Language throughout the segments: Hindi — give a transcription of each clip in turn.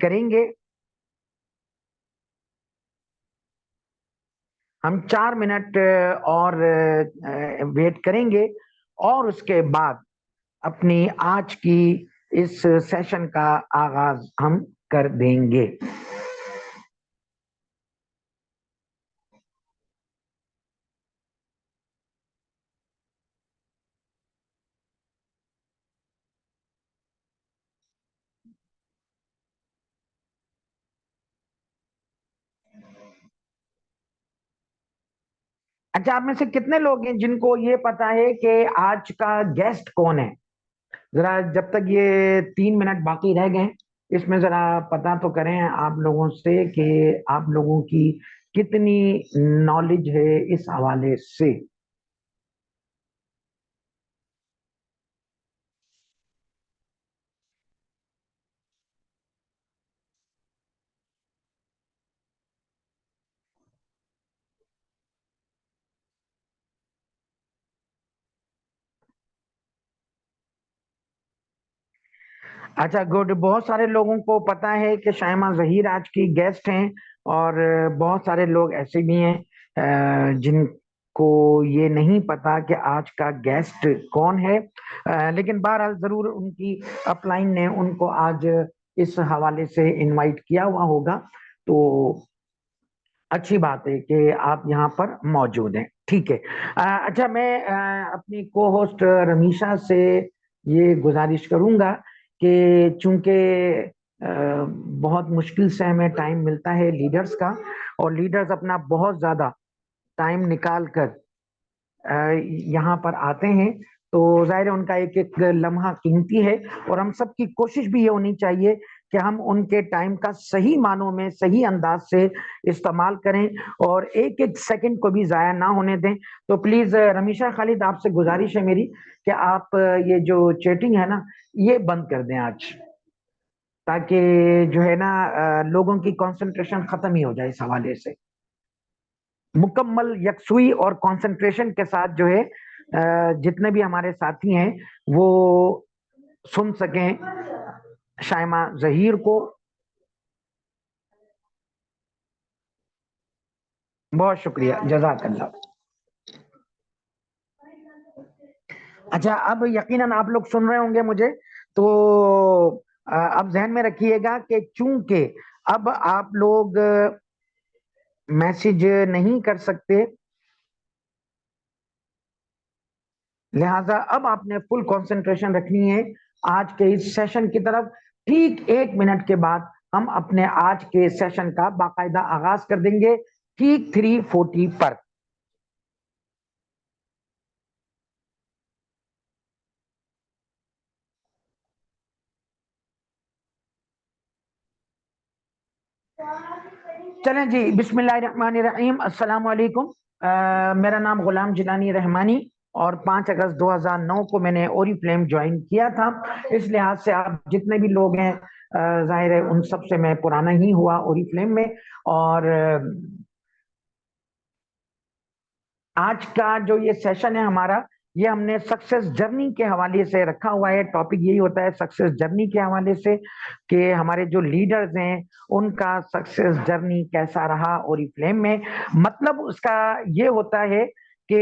करेंगे। हम 4 मिनट और वेट करेंगे और उसके बाद अपनी आज की इस सेशन का आगाज हम कर देंगे। अच्छा, आप में से कितने लोग हैं जिनको ये पता है कि आज का गेस्ट कौन है? जरा जब तक ये 3 मिनट बाकी रह गए, इसमें जरा पता तो करें आप लोगों से कि आप लोगों की कितनी नॉलेज है इस हवाले से। अच्छा, गुड। बहुत सारे लोगों को पता है कि शाइमा जहीर आज की गेस्ट हैं, और बहुत सारे लोग ऐसे भी हैं जिनको ये नहीं पता कि आज का गेस्ट कौन है। लेकिन बहरहाल जरूर उनकी अपलाइन ने उनको आज इस हवाले से इनवाइट किया हुआ होगा, तो अच्छी बात है कि आप यहाँ पर मौजूद हैं। ठीक है। अच्छा, मैं अपनी को होस्ट रमीशा से ये गुजारिश करूंगा कि चूंकि बहुत मुश्किल से हमें टाइम मिलता है लीडर्स का, और लीडर्स अपना बहुत ज्यादा टाइम निकाल कर यहाँ पर आते हैं, तो जाहिर है उनका एक एक लम्हा कीमती है, और हम सबकी कोशिश भी ये होनी चाहिए कि हम उनके टाइम का सही मानों में सही अंदाज से इस्तेमाल करें और एक एक सेकंड को भी जाया ना होने दें। तो प्लीज रमीशा खालिद, आपसे गुजारिश है मेरी कि आप ये जो चैटिंग है ना, ये बंद कर दें आज, ताकि जो है ना लोगों की कंसंट्रेशन खत्म ही हो जाए इस हवाले से। मुकम्मल यकसुई और कंसंट्रेशन के साथ जो है जितने भी हमारे साथी हैं वो सुन सकें शाइमा जहीर को। बहुत शुक्रिया, जज़ाकल्लाह। अच्छा, अब यकीनन आप लोग सुन रहे होंगे मुझे, तो अब ध्यान में रखिएगा कि चूंकि अब आप लोग मैसेज नहीं कर सकते, लिहाजा अब आपने फुल कंसंट्रेशन रखनी है आज के इस सेशन की तरफ। ठीक 1 मिनट के बाद हम अपने आज के सेशन का बाकायदा आगाज कर देंगे, ठीक 3:40 पर। चलें जी, बिस्मिल्लाहिर्रहमानिर्रहीम, अस्सलाम वालेकुम। मेरा नाम गुलाम जिलानी रहमानी, और 5 अगस्त 2009 को मैंने ओरिफ्लेम ज्वाइन किया था। इस लिहाज से आप जितने भी लोग हैं, जाहिर है उन सब से मैं पुराना ही हुआ ओरिफ्लेम में। और आज का जो ये सेशन है हमारा, ये हमने सक्सेस जर्नी के हवाले से रखा हुआ है। टॉपिक यही होता है सक्सेस जर्नी के हवाले से कि हमारे जो लीडर्स हैं उनका सक्सेस जर्नी कैसा रहा ओरिफ्लेम में। मतलब उसका ये होता है कि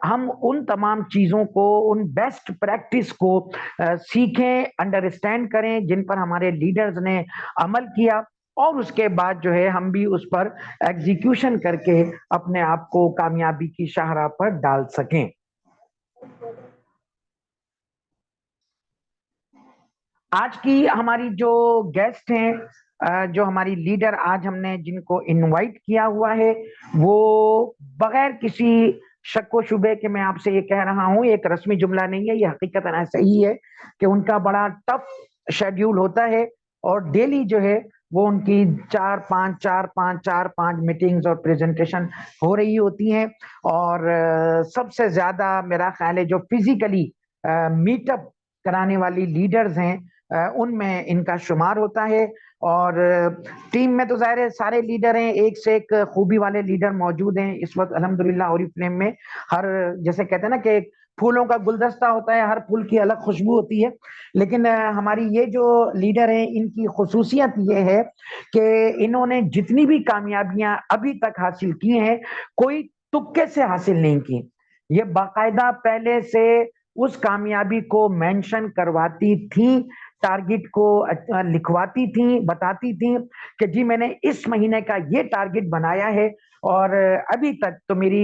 हम उन तमाम चीजों को, उन बेस्ट प्रैक्टिस को सीखें, अंडरस्टैंड करें जिन पर हमारे लीडर्स ने अमल किया, और उसके बाद जो है हम भी उस पर एग्जीक्यूशन करके अपने आप को कामयाबी की शाहराह पर डाल सकें। आज की हमारी जो गेस्ट हैं, जो हमारी लीडर आज हमने जिनको इनवाइट किया हुआ है, वो बगैर किसी शक व शुबे के मैं आपसे ये कह रहा हूं, एक रस्मी जुमला नहीं है, ये हकीकतन ऐसा ही है कि उनका बड़ा टफ शेड्यूल होता है, और डेली जो है वो उनकी 4-5 मीटिंग्स और प्रेजेंटेशन हो रही होती हैं। और सबसे ज्यादा मेरा ख्याल है जो फिजिकली मीटअप कराने वाली लीडर्स हैं, उनमें इनका शुमार होता है। और टीम में तो जाहिर है सारे लीडर हैं, एक से एक खूबी वाले लीडर मौजूद हैं इस वक्त अल्हम्दुलिल्लाह ओरिफ्लेम में। हर, जैसे कहते हैं ना कि फूलों का गुलदस्ता होता है, हर फूल की अलग खुशबू होती है। लेकिन हमारी ये जो लीडर है, इनकी खुसूसियत ये है कि इन्होंने जितनी भी कामयाबियां अभी तक हासिल की हैं, कोई तुक्के से हासिल नहीं की। ये बाकायदा पहले से उस कामयाबी को मेंशन करवाती थी, टारगेट को लिखवाती थी, बताती थी कि जी मैंने इस महीने का ये टारगेट बनाया है। और अभी तक तो मेरी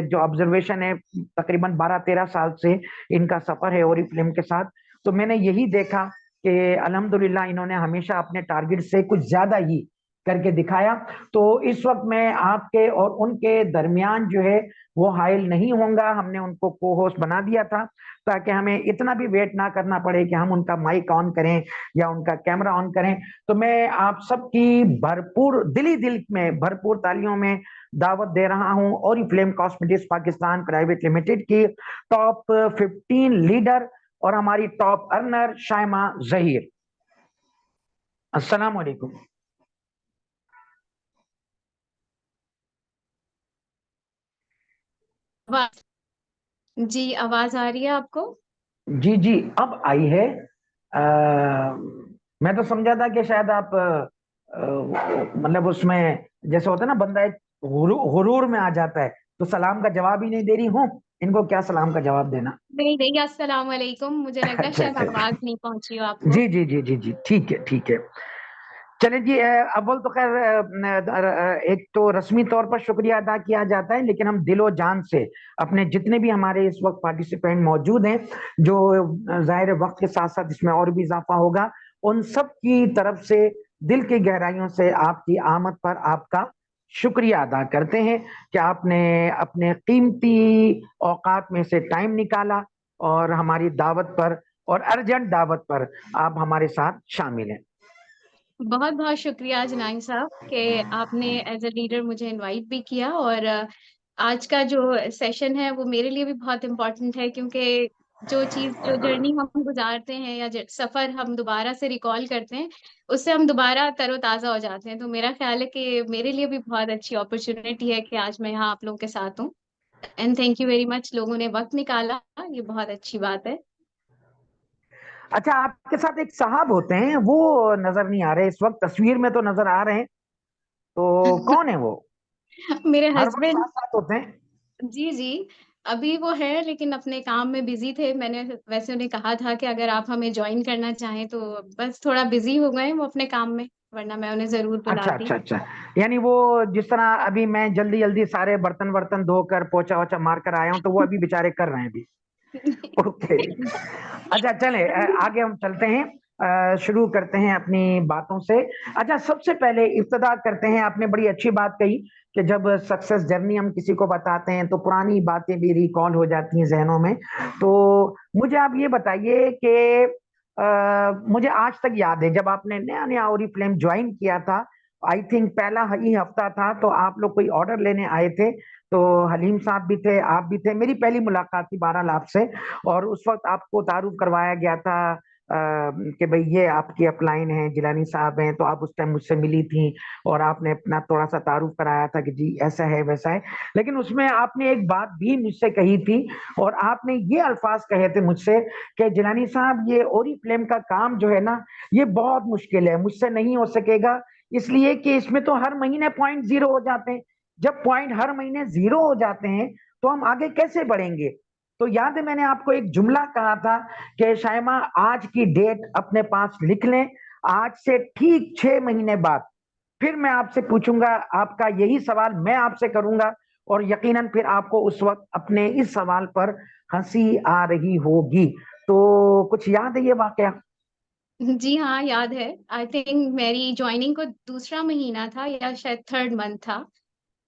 जो ऑब्जर्वेशन है, तकरीबन 12-13 साल से इनका सफर है और फिल्म के साथ, तो मैंने यही देखा कि अल्हम्दुलिल्लाह इन्होंने हमेशा अपने टारगेट से कुछ ज्यादा ही करके दिखाया। तो इस वक्त मैं आपके और उनके दरमियान जो है वो हाइल नहीं होऊंगा। हमने उनको को होस्ट बना दिया था ताकि हमें इतना भी वेट ना करना पड़े कि हम उनका माइक ऑन करें या उनका कैमरा ऑन करें। तो मैं आप सबकी भरपूर दिल में भरपूर तालियों में दावत दे रहा हूं और flame cosmetics Pakistan private limited की टॉप 15 लीडर और हमारी टॉप अर्नर शाइमा जहीर। अस्सलाम वालेकुम। आवाज जी, आवाज आ रही है आपको? जी जी, अब आई है। आ, मैं तो समझा था कि शायद आप मतलब उसमें जैसे होता है ना, बंदा एक हुरूर में आ जाता है, तो सलाम का जवाब ही नहीं दे रही हूँ। इनको क्या सलाम का जवाब देना। नहीं नहीं, अस्सलाम वालेकुम। मुझे लग रहा है अच्छा शायद अच्छा। आवाज नहीं पहुंची हो आपको। जी जी जी जी जी, ठीक है ठीक है। चले जी, अव्वल तो खैर एक तो रस्मी तौर पर शुक्रिया अदा किया जाता है, लेकिन हम दिलो जान से अपने जितने भी हमारे इस वक्त पार्टिसिपेंट मौजूद हैं, जो जाहिर वक्त के साथ साथ इसमें और भी इजाफा होगा, उन सब की तरफ से दिल की गहराइयों से आपकी आमद पर आपका शुक्रिया अदा करते हैं कि आपने अपने कीमती औकात में से टाइम निकाला और हमारी दावत पर और अर्जेंट दावत पर आप हमारे साथ शामिल हैं। बहुत बहुत शुक्रिया जनाइन साहब कि आपने एज अ लीडर मुझे इनवाइट भी किया। और आज का जो सेशन है वो मेरे लिए भी बहुत इम्पोर्टेंट है, क्योंकि जो जर्नी हम गुजारते हैं या सफर हम दोबारा से रिकॉल करते हैं, उससे हम दोबारा तरोताजा हो जाते हैं। तो मेरा ख्याल है कि मेरे लिए भी बहुत अच्छी अपॉर्चुनिटी है कि आज मैं यहाँ आप लोगों के साथ हूँ। And thank you very much, लोगों ने वक्त निकाला, ये बहुत अच्छी बात है। अच्छा, आपके साथ एक साहब होते हैं, वो नजर नहीं आ रहे इस वक्त, तस्वीर में तो नजर आ रहे हैं, तो कौन है वो? मेरे हर वक्त हस्बैंड। साथ साथ होते हैं। जी जी, अभी वो है लेकिन अपने काम में बिजी थे। मैंने वैसे उन्हें कहा था कि अगर आप हमें ज्वाइन करना चाहें, तो बस थोड़ा बिजी हो गए वो अपने काम में, वरना मैं उन्हें जरूर अच्छा बुलाती। अच्छा अच्छा। यानी वो जिस तरह अभी मैं जल्दी जल्दी सारे बर्तन वर्तन धोकर पोछा वोछा मार कर आया हूं, तो वो अभी बेचारे कर रहे हैं अभी। ओके। अच्छा चले, आगे हम चलते हैं, शुरू करते हैं अपनी बातों से। अच्छा, सबसे पहले इब्तदा करते हैं, आपने बड़ी अच्छी बात कही कि जब सक्सेस जर्नी हम किसी को बताते हैं तो पुरानी बातें भी रिकॉल हो जाती हैं जहनों में। तो मुझे आप ये बताइए कि मुझे आज तक याद है जब आपने नया नया ओरिफ्लेम ज्वाइन किया था, आई थिंक पहला ही हफ्ता था, तो आप लोग कोई ऑर्डर लेने आए थे, तो हलीम साहब भी थे, आप भी थे, मेरी पहली मुलाकात थी बहरहाल आपसे। और उस वक्त आपको तारुफ करवाया गया था कि भाई ये आपकी अपलाइन है, जिलानी साहब हैं, तो आप उस टाइम मुझसे मिली थी और आपने अपना थोड़ा सा तारुफ कराया था कि जी ऐसा है वैसा है। लेकिन उसमें आपने एक बात भी मुझसे कही थी, और आपने ये अल्फाज कहे थे मुझसे कि जिलानी साहब, ये ओरिफ्लेम का काम जो है ना, ये बहुत मुश्किल है, मुझसे नहीं हो सकेगा, इसलिए कि इसमें तो हर महीने पॉइंट जीरो हो जाते हैं। जब पॉइंट हर महीने जीरो हो जाते हैं तो हम आगे कैसे बढ़ेंगे? तो याद है मैंने आपको एक जुमला कहा था कि शायमा, आज की डेट अपने पास लिख लें, आज से ठीक 6 महीने बाद फिर मैं आपसे पूछूंगा, आपका यही सवाल मैं आपसे करूंगा, और यकीनन फिर आपको उस वक्त अपने इस सवाल पर हंसी आ रही होगी। तो कुछ याद है ये वाकया? जी हाँ, याद है। आई थिंक मेरी ज्वाइनिंग को दूसरा महीना था या शायद थर्ड मंथ था।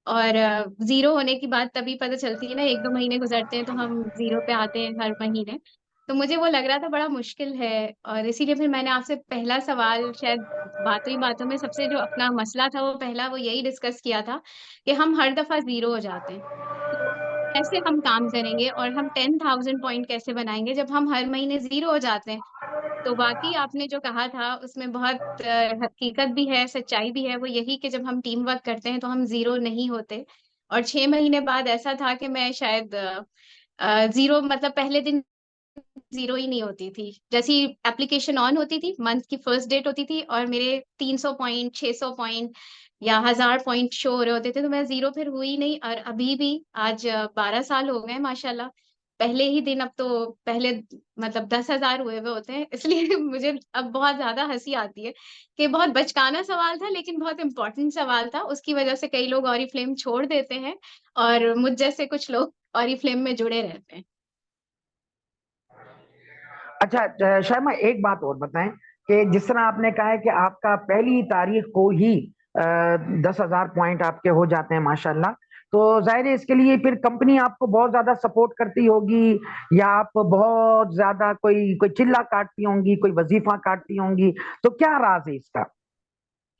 और जीरो होने की बात तभी पता चलती है ना, एक दो महीने गुजरते हैं तो हम जीरो पे आते हैं हर महीने। तो मुझे वो लग रहा था बड़ा मुश्किल है, और इसीलिए फिर मैंने आपसे पहला सवाल, शायद बातों ही बातों में सबसे जो अपना मसला था वो पहला वो यही डिस्कस किया था कि हम हर दफा जीरो हो जाते हैं। तो कैसे हम काम करेंगे और हम 10,000 पॉइंट कैसे बनाएंगे जब हम हर महीने जीरो हो जाते हैं। तो बाकी आपने जो कहा था उसमें बहुत हकीकत भी है, सच्चाई भी है। वो यही कि जब हम टीम वर्क करते हैं तो हम जीरो नहीं होते। और 6 महीने बाद ऐसा था कि मैं शायद जीरो मतलब पहले दिन जीरो ही नहीं होती थी। जैसी एप्लीकेशन ऑन होती थी, मंथ की फर्स्ट डेट होती थी और मेरे 300 पॉइंट, 600 पॉइंट या 1000 पॉइंट शो हो रहे होते थे, तो मैं जीरो फिर हुई नहीं। और अभी भी आज 12 साल हो गए माशाल्लाह। पहले ही दिन, अब तो पहले मतलब 10,000 हुए हुए होते हैं, इसलिए मुझे अब बहुत ज्यादा हंसी आती है कि बहुत बचकाना सवाल था लेकिन बहुत इंपॉर्टेंट सवाल था। उसकी वजह से कई लोग ऑरिफ्लेम छोड़ देते हैं और मुझ जैसे कुछ लोग ऑरिफ्लेम में जुड़े रहते हैं। अच्छा शर्मा, एक बात और बताएं कि जिस तरह आपने कहा है कि आपका पहली तारीख को ही 10,000 पॉइंट आपके हो जाते हैं माशाल्लाह, तो जाहिर है इसके लिए फिर कंपनी आपको बहुत ज्यादा सपोर्ट करती होगी, या आप बहुत ज्यादा कोई कोई चिल्ला काटती होंगी, कोई वजीफा काटती होंगी, तो क्या राज है इसका?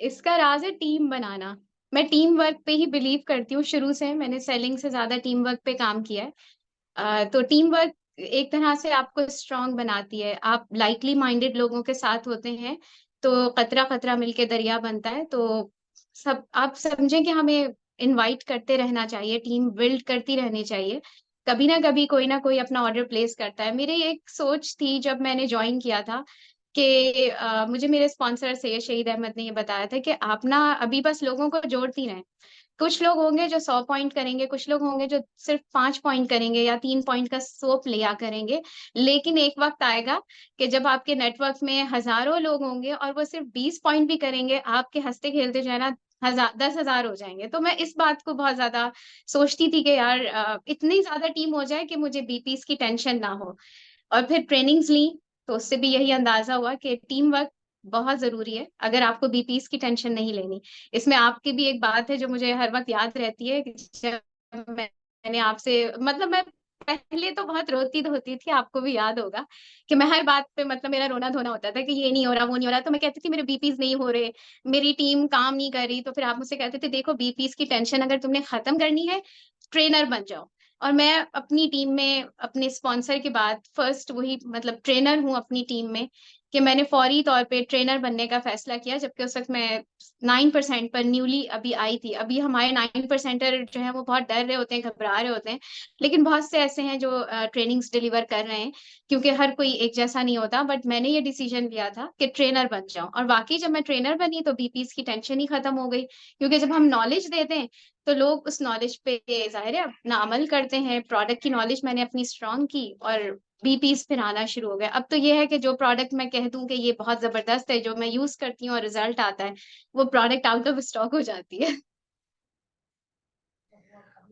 इसका राज है टीम बनाना। मैं टीम वर्क पे ही बिलीव करती हूँ शुरू से। मैंने सेलिंग से ज्यादा टीम वर्क पे काम किया है। तो टीम वर्क एक तरह से आपको स्ट्रांग बनाती है। आप लाइकली माइंडेड लोगों के साथ होते हैं तो कतरा कतरा मिलके दरिया बनता है। तो सब आप समझें कि हमें इनवाइट करते रहना चाहिए, टीम बिल्ड करती रहनी चाहिए। कभी ना कोई अपना ऑर्डर प्लेस करता है। मेरी एक सोच थी जब मैंने ज्वाइन किया था कि मुझे मेरे स्पॉन्सर से शहीद अहमद ने ये बताया था कि आप ना अभी बस लोगों को जोड़ती रहें। कुछ लोग होंगे जो 100 पॉइंट करेंगे, कुछ लोग होंगे जो सिर्फ 5 पॉइंट करेंगे या 3 पॉइंट का सोप लिया करेंगे। लेकिन एक वक्त आएगा कि जब आपके नेटवर्क में हजारों लोग होंगे और वो सिर्फ 20 पॉइंट भी करेंगे, आपके हंसते खेलते जो है ना 10,000 हो जाएंगे। तो मैं इस बात को बहुत ज्यादा सोचती थी कि यार इतनी ज्यादा टीम हो जाए कि मुझे बीपीस की टेंशन ना हो। और फिर ट्रेनिंग्स ली तो उससे भी यही अंदाजा हुआ कि टीम वर्क बहुत जरूरी है अगर आपको बीपीस की टेंशन नहीं लेनी। इसमें आपकी भी एक बात है जो मुझे हर वक्त याद रहती है कि जब मैंने आपसे मतलब मैं पहले तो बहुत रोती धोती थी, आपको भी याद होगा कि मैं हर बात पे मतलब मेरा रोना धोना होता था कि ये नहीं हो रहा, वो नहीं हो रहा। तो मैं कहती थी मेरे बीपीस नहीं हो रहे, मेरी टीम काम नहीं कर रही। तो फिर आप मुझसे कहते थे देखो बीपीस की टेंशन अगर तुमने खत्म करनी है, ट्रेनर बन जाओ। और मैं अपनी टीम में अपने स्पॉन्सर के बाद फर्स्ट वही मतलब ट्रेनर हूँ अपनी टीम में, कि मैंने फौरी तौर पे ट्रेनर बनने का फैसला किया। जबकि उस वक्त मैं 9% पर न्यूली अभी आई थी। अभी हमारे 9%er जो है वो बहुत डर रहे होते हैं, घबरा रहे होते हैं, लेकिन बहुत से ऐसे हैं जो ट्रेनिंग्स डिलीवर कर रहे हैं, क्योंकि हर कोई एक जैसा नहीं होता। बट मैंने ये डिसीजन लिया था कि ट्रेनर बन जाऊं, और वाकई जब मैं ट्रेनर बनी तो बीपीस की टेंशन ही खत्म हो गई। क्योंकि जब हम नॉलेज देते हैं तो लोग उस नॉलेज पे जाहिर है अपना अमल करते हैं। प्रोडक्ट की नॉलेज मैंने अपनी स्ट्रांग की और बीपीस फिर आना शुरू हो गया। अब तो ये है कि जो प्रोडक्ट मैं कह दूं कि ये बहुत जबरदस्त है, जो मैं यूज करती हूँ और रिजल्ट आता है, वो प्रोडक्ट आउट ऑफ स्टॉक हो जाती है।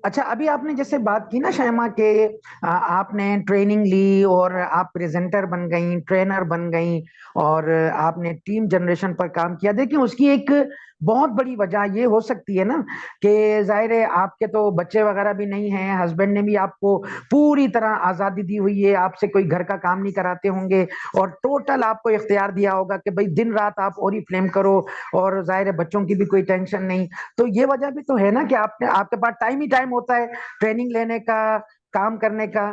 अच्छा, अभी आपने जैसे बात की ना शैमा के आपने ट्रेनिंग ली और आप प्रेजेंटर बन गई, ट्रेनर बन गई, और आपने टीम जनरेशन पर काम किया। देखिए उसकी एक बहुत बड़ी वजह ये हो सकती है ना कि जाहिर है आपके तो बच्चे वगैरह भी नहीं हैं, हस्बैंड ने भी आपको पूरी तरह आजादी दी हुई है, आपसे कोई घर का काम नहीं कराते होंगे, और टोटल आपको इख्तियार दिया होगा कि भाई दिन रात आप ओरिफ्लेम करो, और जाहिर है बच्चों की भी कोई टेंशन नहीं। तो ये वजह भी तो है ना कि आपने आपके पास टाइम ही टाइम होता है ट्रेनिंग लेने का, काम करने का।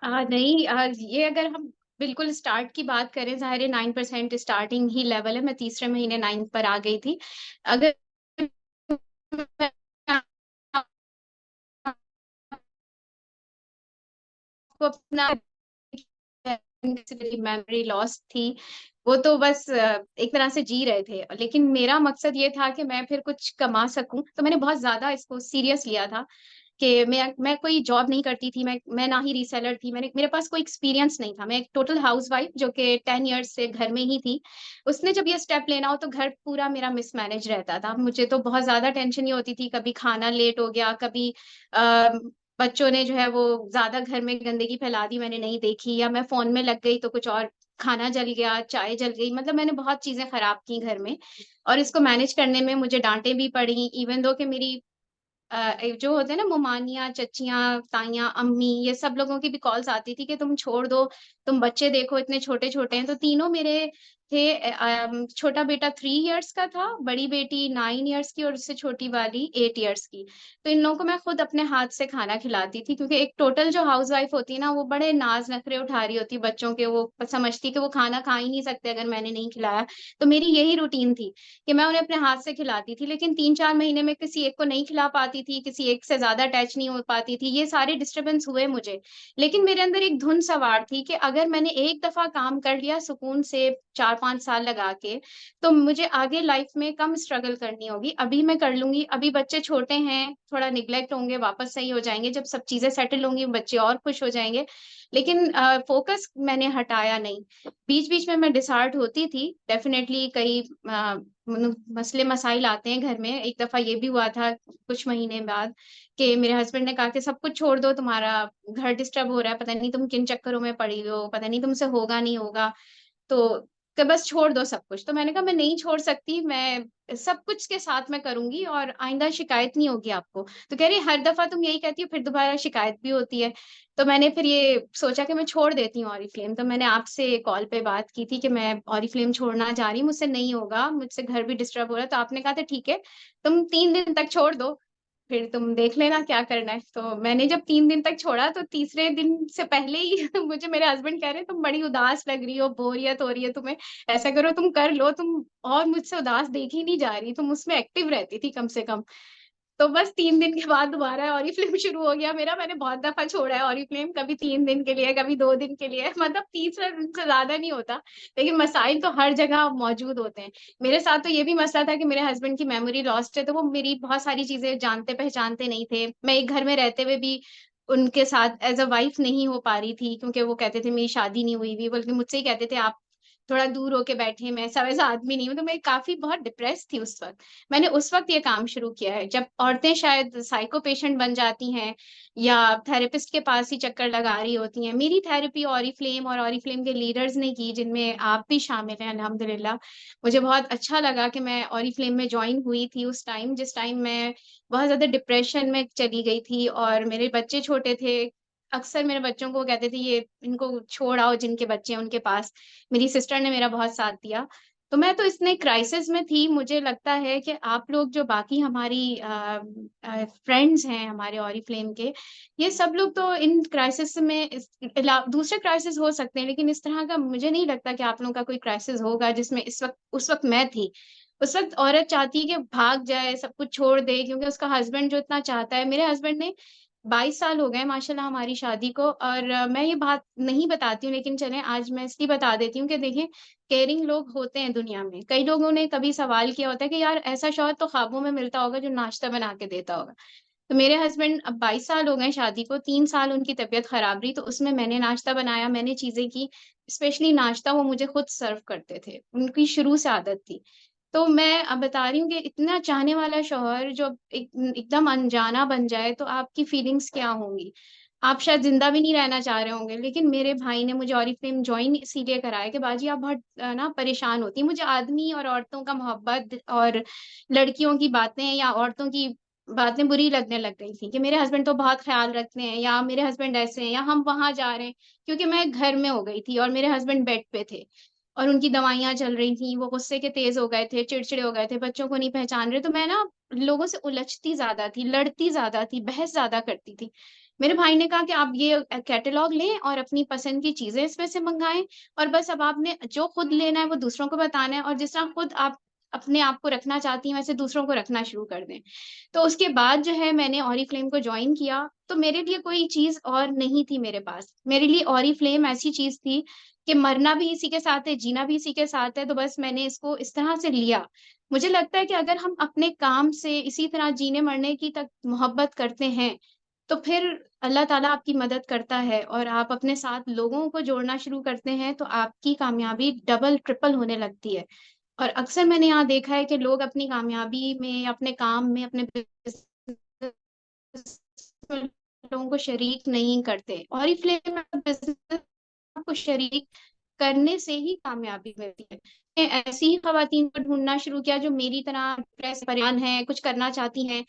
नहीं, ये अगर हम बिल्कुल स्टार्ट की बात करें, जाहिर है 9% स्टार्टिंग ही लेवल है। मैं तीसरे महीने 9 पर आ गई थी। अगर मैं आपको अपना मेरी मेमोरी लॉस थी, वो तो बस एक तरह से जी रहे थे। लेकिन मेरा मकसद ये था कि मैं फिर कुछ कमा सकूं, तो मैंने बहुत ज्यादा इसको सीरियस लिया था कि मैं कोई जॉब नहीं करती थी। मैं ना ही रीसेलर थी। मेरे पास कोई एक्सपीरियंस नहीं था। मैं एक टोटल हाउसवाइफ जो कि 10 इयर्स से घर में ही थी। उसने जब ये स्टेप लेना हो तो घर पूरा मेरा मिसमैनेज रहता था। मुझे तो बहुत ज्यादा टेंशन ये होती थी, कभी खाना लेट हो गया, कभी बच्चों ने जो है वो ज्यादा घर में गंदगी फैला दी, मैंने नहीं देखी, या मैं फोन में लग गई तो कुछ और, खाना जल गया, चाय जल गई, मतलब मैंने बहुत चीजें खराब की घर में। और इसको मैनेज करने में मुझे डांटे भी पड़ी। इवन दो कि मेरी जो होते हैं ना मुमानियाँ, चच्चियाँ, ताइयाँ, अम्मी, ये सब लोगों की भी कॉल्स आती थी कि तुम छोड़ दो, तुम बच्चे देखो इतने छोटे छोटे हैं। तो तीनों मेरे थे। छोटा बेटा 3 इयर्स का था, बड़ी बेटी 9 इयर्स की और उससे छोटी वाली 8 इयर्स की। तो इन लोगों को मैं खुद अपने हाथ से खाना खिलाती थी, क्योंकि एक टोटल जो हाउसवाइफ होती है ना, वो बड़े नाज़ नखरे उठा रही होती है बच्चों के, वो समझती है कि वो खाना खा ही नहीं सकते अगर मैंने नहीं खिलाया। तो मेरी यही रूटीन थी कि मैं उन्हें अपने हाथ से खिलाती थी, लेकिन 3-4 महीने में किसी एक को नहीं खिला पाती थी, किसी एक से ज़्यादा अटैच नहीं हो पाती थी, ये सारे डिस्टर्बेंस हुए मुझे। लेकिन मेरे अंदर एक धुन सवार थी कि अगर मैंने एक दफ़ा काम कर लिया सुकून से 4-5 साल लगा के, तो मुझे आगे लाइफ में कम स्ट्रगल करनी होगी। अभी मैं कर लूँगी, अभी बच्चे छोटे हैं, थोड़ा नेग्लेक्ट होंगे, वापस सही हो जाएँगे, जब सब चीज़ें सेटल होंगी, बच्चे और खुश हो जाएँगे। लेकिन फ़ोकस मैंने हटाया नहीं। बीच-बीच में मैं डिसहार्ट होती थी, डेफ़िनेटली कई मसले-मसाइल आते हैं घर में। एक दफ़ा ये भी हुआ था कुछ महीने बाद कि मेरे हस्बैंड ने कहा कि सब कुछ छोड़ दो, तुम्हारा घर डिस्टर्ब हो रहा है, पता नहीं तुम किन चक्करों में पड़ी हो, पता नहीं तुमसे होगा नहीं होगा। तो कि बस छोड़ दो सब कुछ। तो मैंने कहा मैं नहीं छोड़ सकती, मैं सब कुछ के साथ मैं करूँगी और आइंदा शिकायत नहीं होगी आपको। तो कह रही हर दफ़ा तुम यही कहती हो, फिर दोबारा शिकायत भी होती है। तो मैंने फिर ये सोचा कि मैं छोड़ देती हूँ ऑरिफ्लेम। तो मैंने आपसे कॉल पे बात की थी कि मैं ऑरिफ्लेम छोड़ना चाह रही हूँ, मुझसे नहीं होगा, मुझसे घर भी डिस्टर्ब हो रहा है। तो आपने कहा था ठीक है, तुम 3 दिन तक छोड़ दो, फिर तुम देख लेना क्या करना है। तो मैंने जब 3 दिन तक छोड़ा तो तीसरे दिन से पहले ही मुझे मेरे हस्बैंड कह रहे हैं तुम बड़ी उदास लग रही हो, बोरियत हो रही है तुम्हें, ऐसा करो तुम कर लो, तुम और मुझसे उदास देखी नहीं जा रही, तुम उसमें एक्टिव रहती थी कम से कम। तो बस 3 दिन के बाद दोबारा ऑरिफ्लेम शुरू हो गया मेरा। मैंने बहुत दफ़ा छोड़ा है ऑरिफ्लेम, कभी 3 दिन के लिए, कभी 2 दिन के लिए, मतलब तीसरा दिन से ज़्यादा नहीं होता। लेकिन मसाइल तो हर जगह मौजूद होते हैं। मेरे साथ तो ये भी मसला था कि मेरे हस्बैंड की मेमोरी लॉस्ट है, तो वो मेरी बहुत सारी चीज़ें जानते-पहचानते नहीं थे। मैं एक घर में रहते हुए भी उनके साथ एज़ अ वाइफ़ नहीं हो पा रही थी, क्योंकि वो कहते थे मेरी शादी नहीं हुई हुई, बल्कि मुझसे ही कहते थे आप थोड़ा दूर होके बैठे, मैं ऐसा वैसा आदमी नहीं हूँ। तो मैं काफ़ी बहुत डिप्रेस्ड थी उस वक़्त। मैंने उस वक़्त ये काम शुरू किया है, जब औरतें शायद साइको पेशेंट बन जाती हैं या थेरेपिस्ट के पास ही चक्कर लगा रही होती हैं। मेरी थेरेपी ऑरिफ्लेम और ऑरिफ्लेम के लीडर्स ने की, जिनमें आप भी शामिल हैं अल्हम्दुलिल्लाह। मुझे बहुत अच्छा लगा कि मैं ऑरिफ्लेम में जॉइन हुई थी उस टाइम, जिस टाइम मैं बहुत ज़्यादा डिप्रेशन में चली गई थी और मेरे बच्चे छोटे थे। अक्सर मेरे बच्चों को कहते थे ये इनको छोड़ आओ जिनके बच्चे हैं उनके पास। मेरी सिस्टर ने मेरा बहुत साथ दिया। तो मैं तो इतने क्राइसिस में थी, मुझे लगता है कि आप लोग जो बाकी हमारी फ्रेंड्स हैं हमारे ऑरिफ्लेम के, ये सब लोग तो इन क्राइसिस में दूसरे क्राइसिस हो सकते हैं, लेकिन इस तरह का मुझे नहीं लगता कि आप लोगों का कोई क्राइसिस होगा जिसमें उस वक़्त मैं थी। उस वक़्त औरत चाहती है कि भाग जाए, सब कुछ छोड़ दे, क्योंकि उसका हस्बैंड जो इतना चाहता है। मेरे हस्बैंड ने 22 साल हो गए माशाल्लाह हमारी शादी को, और मैं ये बात नहीं बताती हूँ, लेकिन चलें आज मैं इसलिए बता देती हूँ कि देखिए, केयरिंग लोग होते हैं दुनिया में। कई लोगों ने कभी सवाल किया होता है कि यार ऐसा शौहर तो ख्वाबों में मिलता होगा जो नाश्ता बना के देता होगा। तो मेरे हस्बैंड, अब 22 साल हो गए शादी को, 3 साल उनकी तबीयत खराब रही, तो उसमें मैंने नाश्ता बनाया, मैंने चीज़ें की। स्पेशली नाश्ता वो मुझे खुद सर्व करते थे, उनकी शुरू से आदत थी। तो मैं अब बता रही हूँ कि इतना चाहने वाला शौहर जो एकदम अनजाना बन जाए, तो आपकी फीलिंग्स क्या होंगी? आप शायद ज़िंदा भी नहीं रहना चाह रहे होंगे। लेकिन मेरे भाई ने मुझे ऑरिफ्लेम जॉइन इसीलिए कराया कि बाजी आप बहुत ना परेशान होती हैं। मुझे आदमी और औरतों का मोहब्बत और लड़कियों की बातें या औरतों की बातें बुरी लगने लग गई थी कि मेरे हस्बैंड तो बहुत ख़्याल रखते हैं, या मेरे हस्बैंड ऐसे हैं, या हम वहाँ जा रहे हैं। क्योंकि मैं घर में हो गई थी और मेरे हस्बैंड बेड पे थे और उनकी दवाइयाँ चल रही थी, वो गुस्से के तेज़ हो गए थे, चिड़चिड़े हो गए थे, बच्चों को नहीं पहचान रहे। तो मैं ना लोगों से उलझती ज़्यादा थी, लड़ती ज़्यादा थी, बहस ज़्यादा करती थी। मेरे भाई ने कहा कि आप ये कैटलॉग लें और अपनी पसंद की चीज़ें इसमें से मँगाएँ, और बस अब आपने जो खुद लेना है वो दूसरों को बताना है, और जिस तरह खुद आप अपने आप को रखना चाहती हैं वैसे दूसरों को रखना शुरू कर दें। तो उसके बाद जो है मैंने ऑरिफ्लेम को जॉइन किया, तो मेरे लिए कोई चीज़ और नहीं थी मेरे पास। मेरे लिए ऑरिफ्लेम ऐसी चीज़ थी कि मरना भी इसी के साथ है, जीना भी इसी के साथ है, तो बस मैंने इसको इस तरह से लिया। मुझे लगता है कि अगर हम अपने काम से इसी तरह जीने-मरने की तक मोहब्बत करते हैं, तो फिर अल्लाह ताला आपकी मदद करता है और आप अपने साथ लोगों को जोड़ना शुरू करते हैं, तो आपकी कामयाबी डबल, ट्रिपल होने लगती है। और अक्सर मैंने यहाँ देखा है कि लोग अपनी कामयाबी में, अपने काम में, अपने बिज़नेस में लोगों को शरीक नहीं करते। ऑरिफ्लेम में बिज़नेस आपको शरीक करने से ही कामयाबी मिलती है। मैं ऐसी ही ख़वातीन को ढूँढना शुरू किया जो मेरी तरह डिप्रेस परेशान हैं, कुछ करना चाहती हैं,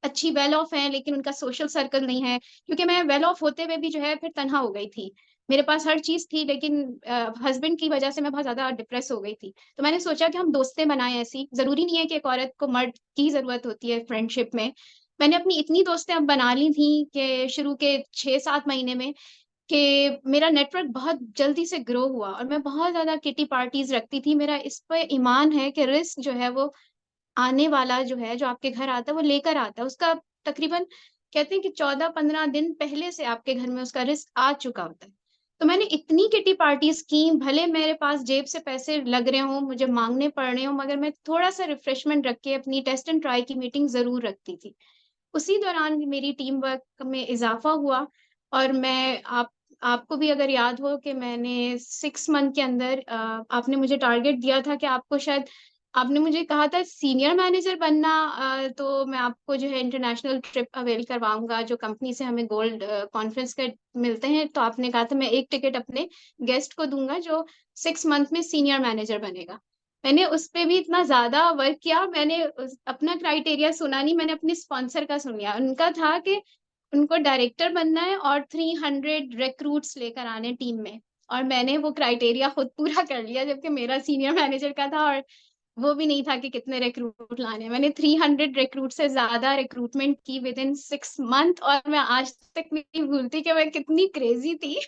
अच्छी वेल ऑफ हैं, लेकिन उनका सोशल सर्कल नहीं है। क्योंकि मैं वेल ऑफ होते हुए भी जो है फिर तन्हा हो गई थी। मेरे पास हर चीज थी, लेकिन हस्बैंड की वजह से मैं बहुत ज्यादा डिप्रेस हो गई थी। तो मैंने सोचा कि हम दोस्तें बनाएं, ऐसी जरूरी नहीं है कि एक औरत को मर्द की जरूरत होती है फ्रेंडशिप में। मैंने अपनी इतनी दोस्तें अब बना ली थी कि शुरू के 6-7 महीने में, कि मेरा नेटवर्क बहुत जल्दी से ग्रो हुआ, और मैं बहुत ज्यादा किटी पार्टीज रखती थी। मेरा इस पे ईमान है कि रिस्क जो है वो आने वाला जो है, जो आपके घर आता है वो लेकर आता है, उसका तकरीबन कहते हैं कि 14-15 दिन पहले से आपके घर में उसका रिस्क आ चुका होता है। तो मैंने इतनी किटी पार्टीज की, भले मेरे पास जेब से पैसे लग रहे हों, मुझे मांगने पड़ रहे हों, मगर मैं थोड़ा सा रिफ्रेशमेंट रख के अपनी टेस्ट एंड ट्राई की मीटिंग जरूर रखती थी। उसी दौरान भी मेरी टीम वर्क में इजाफा हुआ, और मैं आपको भी अगर याद हो कि मैंने 6 मंथ के अंदर, आपने मुझे टारगेट दिया था कि आपको शायद, आपने मुझे कहा था सीनियर मैनेजर बनना, तो मैं आपको जो है इंटरनेशनल ट्रिप अवेल करवाऊंगा, जो कंपनी से हमें गोल्ड कॉन्फ्रेंस के मिलते हैं। तो आपने कहा था मैं एक टिकट अपने गेस्ट को दूंगा जो 6 मंथ में सीनियर मैनेजर बनेगा। मैंने उस पे भी इतना ज्यादा वर्क किया। मैंने अपना क्राइटेरिया सुना नहीं, मैंने अपने स्पॉन्सर का सुन लिया। उनका था कि उनको डायरेक्टर बनना है और 300 रिक्रूट्स लेकर आने टीम में, और मैंने वो क्राइटेरिया खुद पूरा कर लिया, जबकि मेरा सीनियर मैनेजर का था, और वो भी नहीं था कि कितने रिक्रूट लाने। मैंने 300 रिक्रूट से ज्यादा रिक्रूटमेंट की विद इन 6 मंथ, और मैं आज तक नहीं भूलती कि मैं कितनी क्रेजी थी।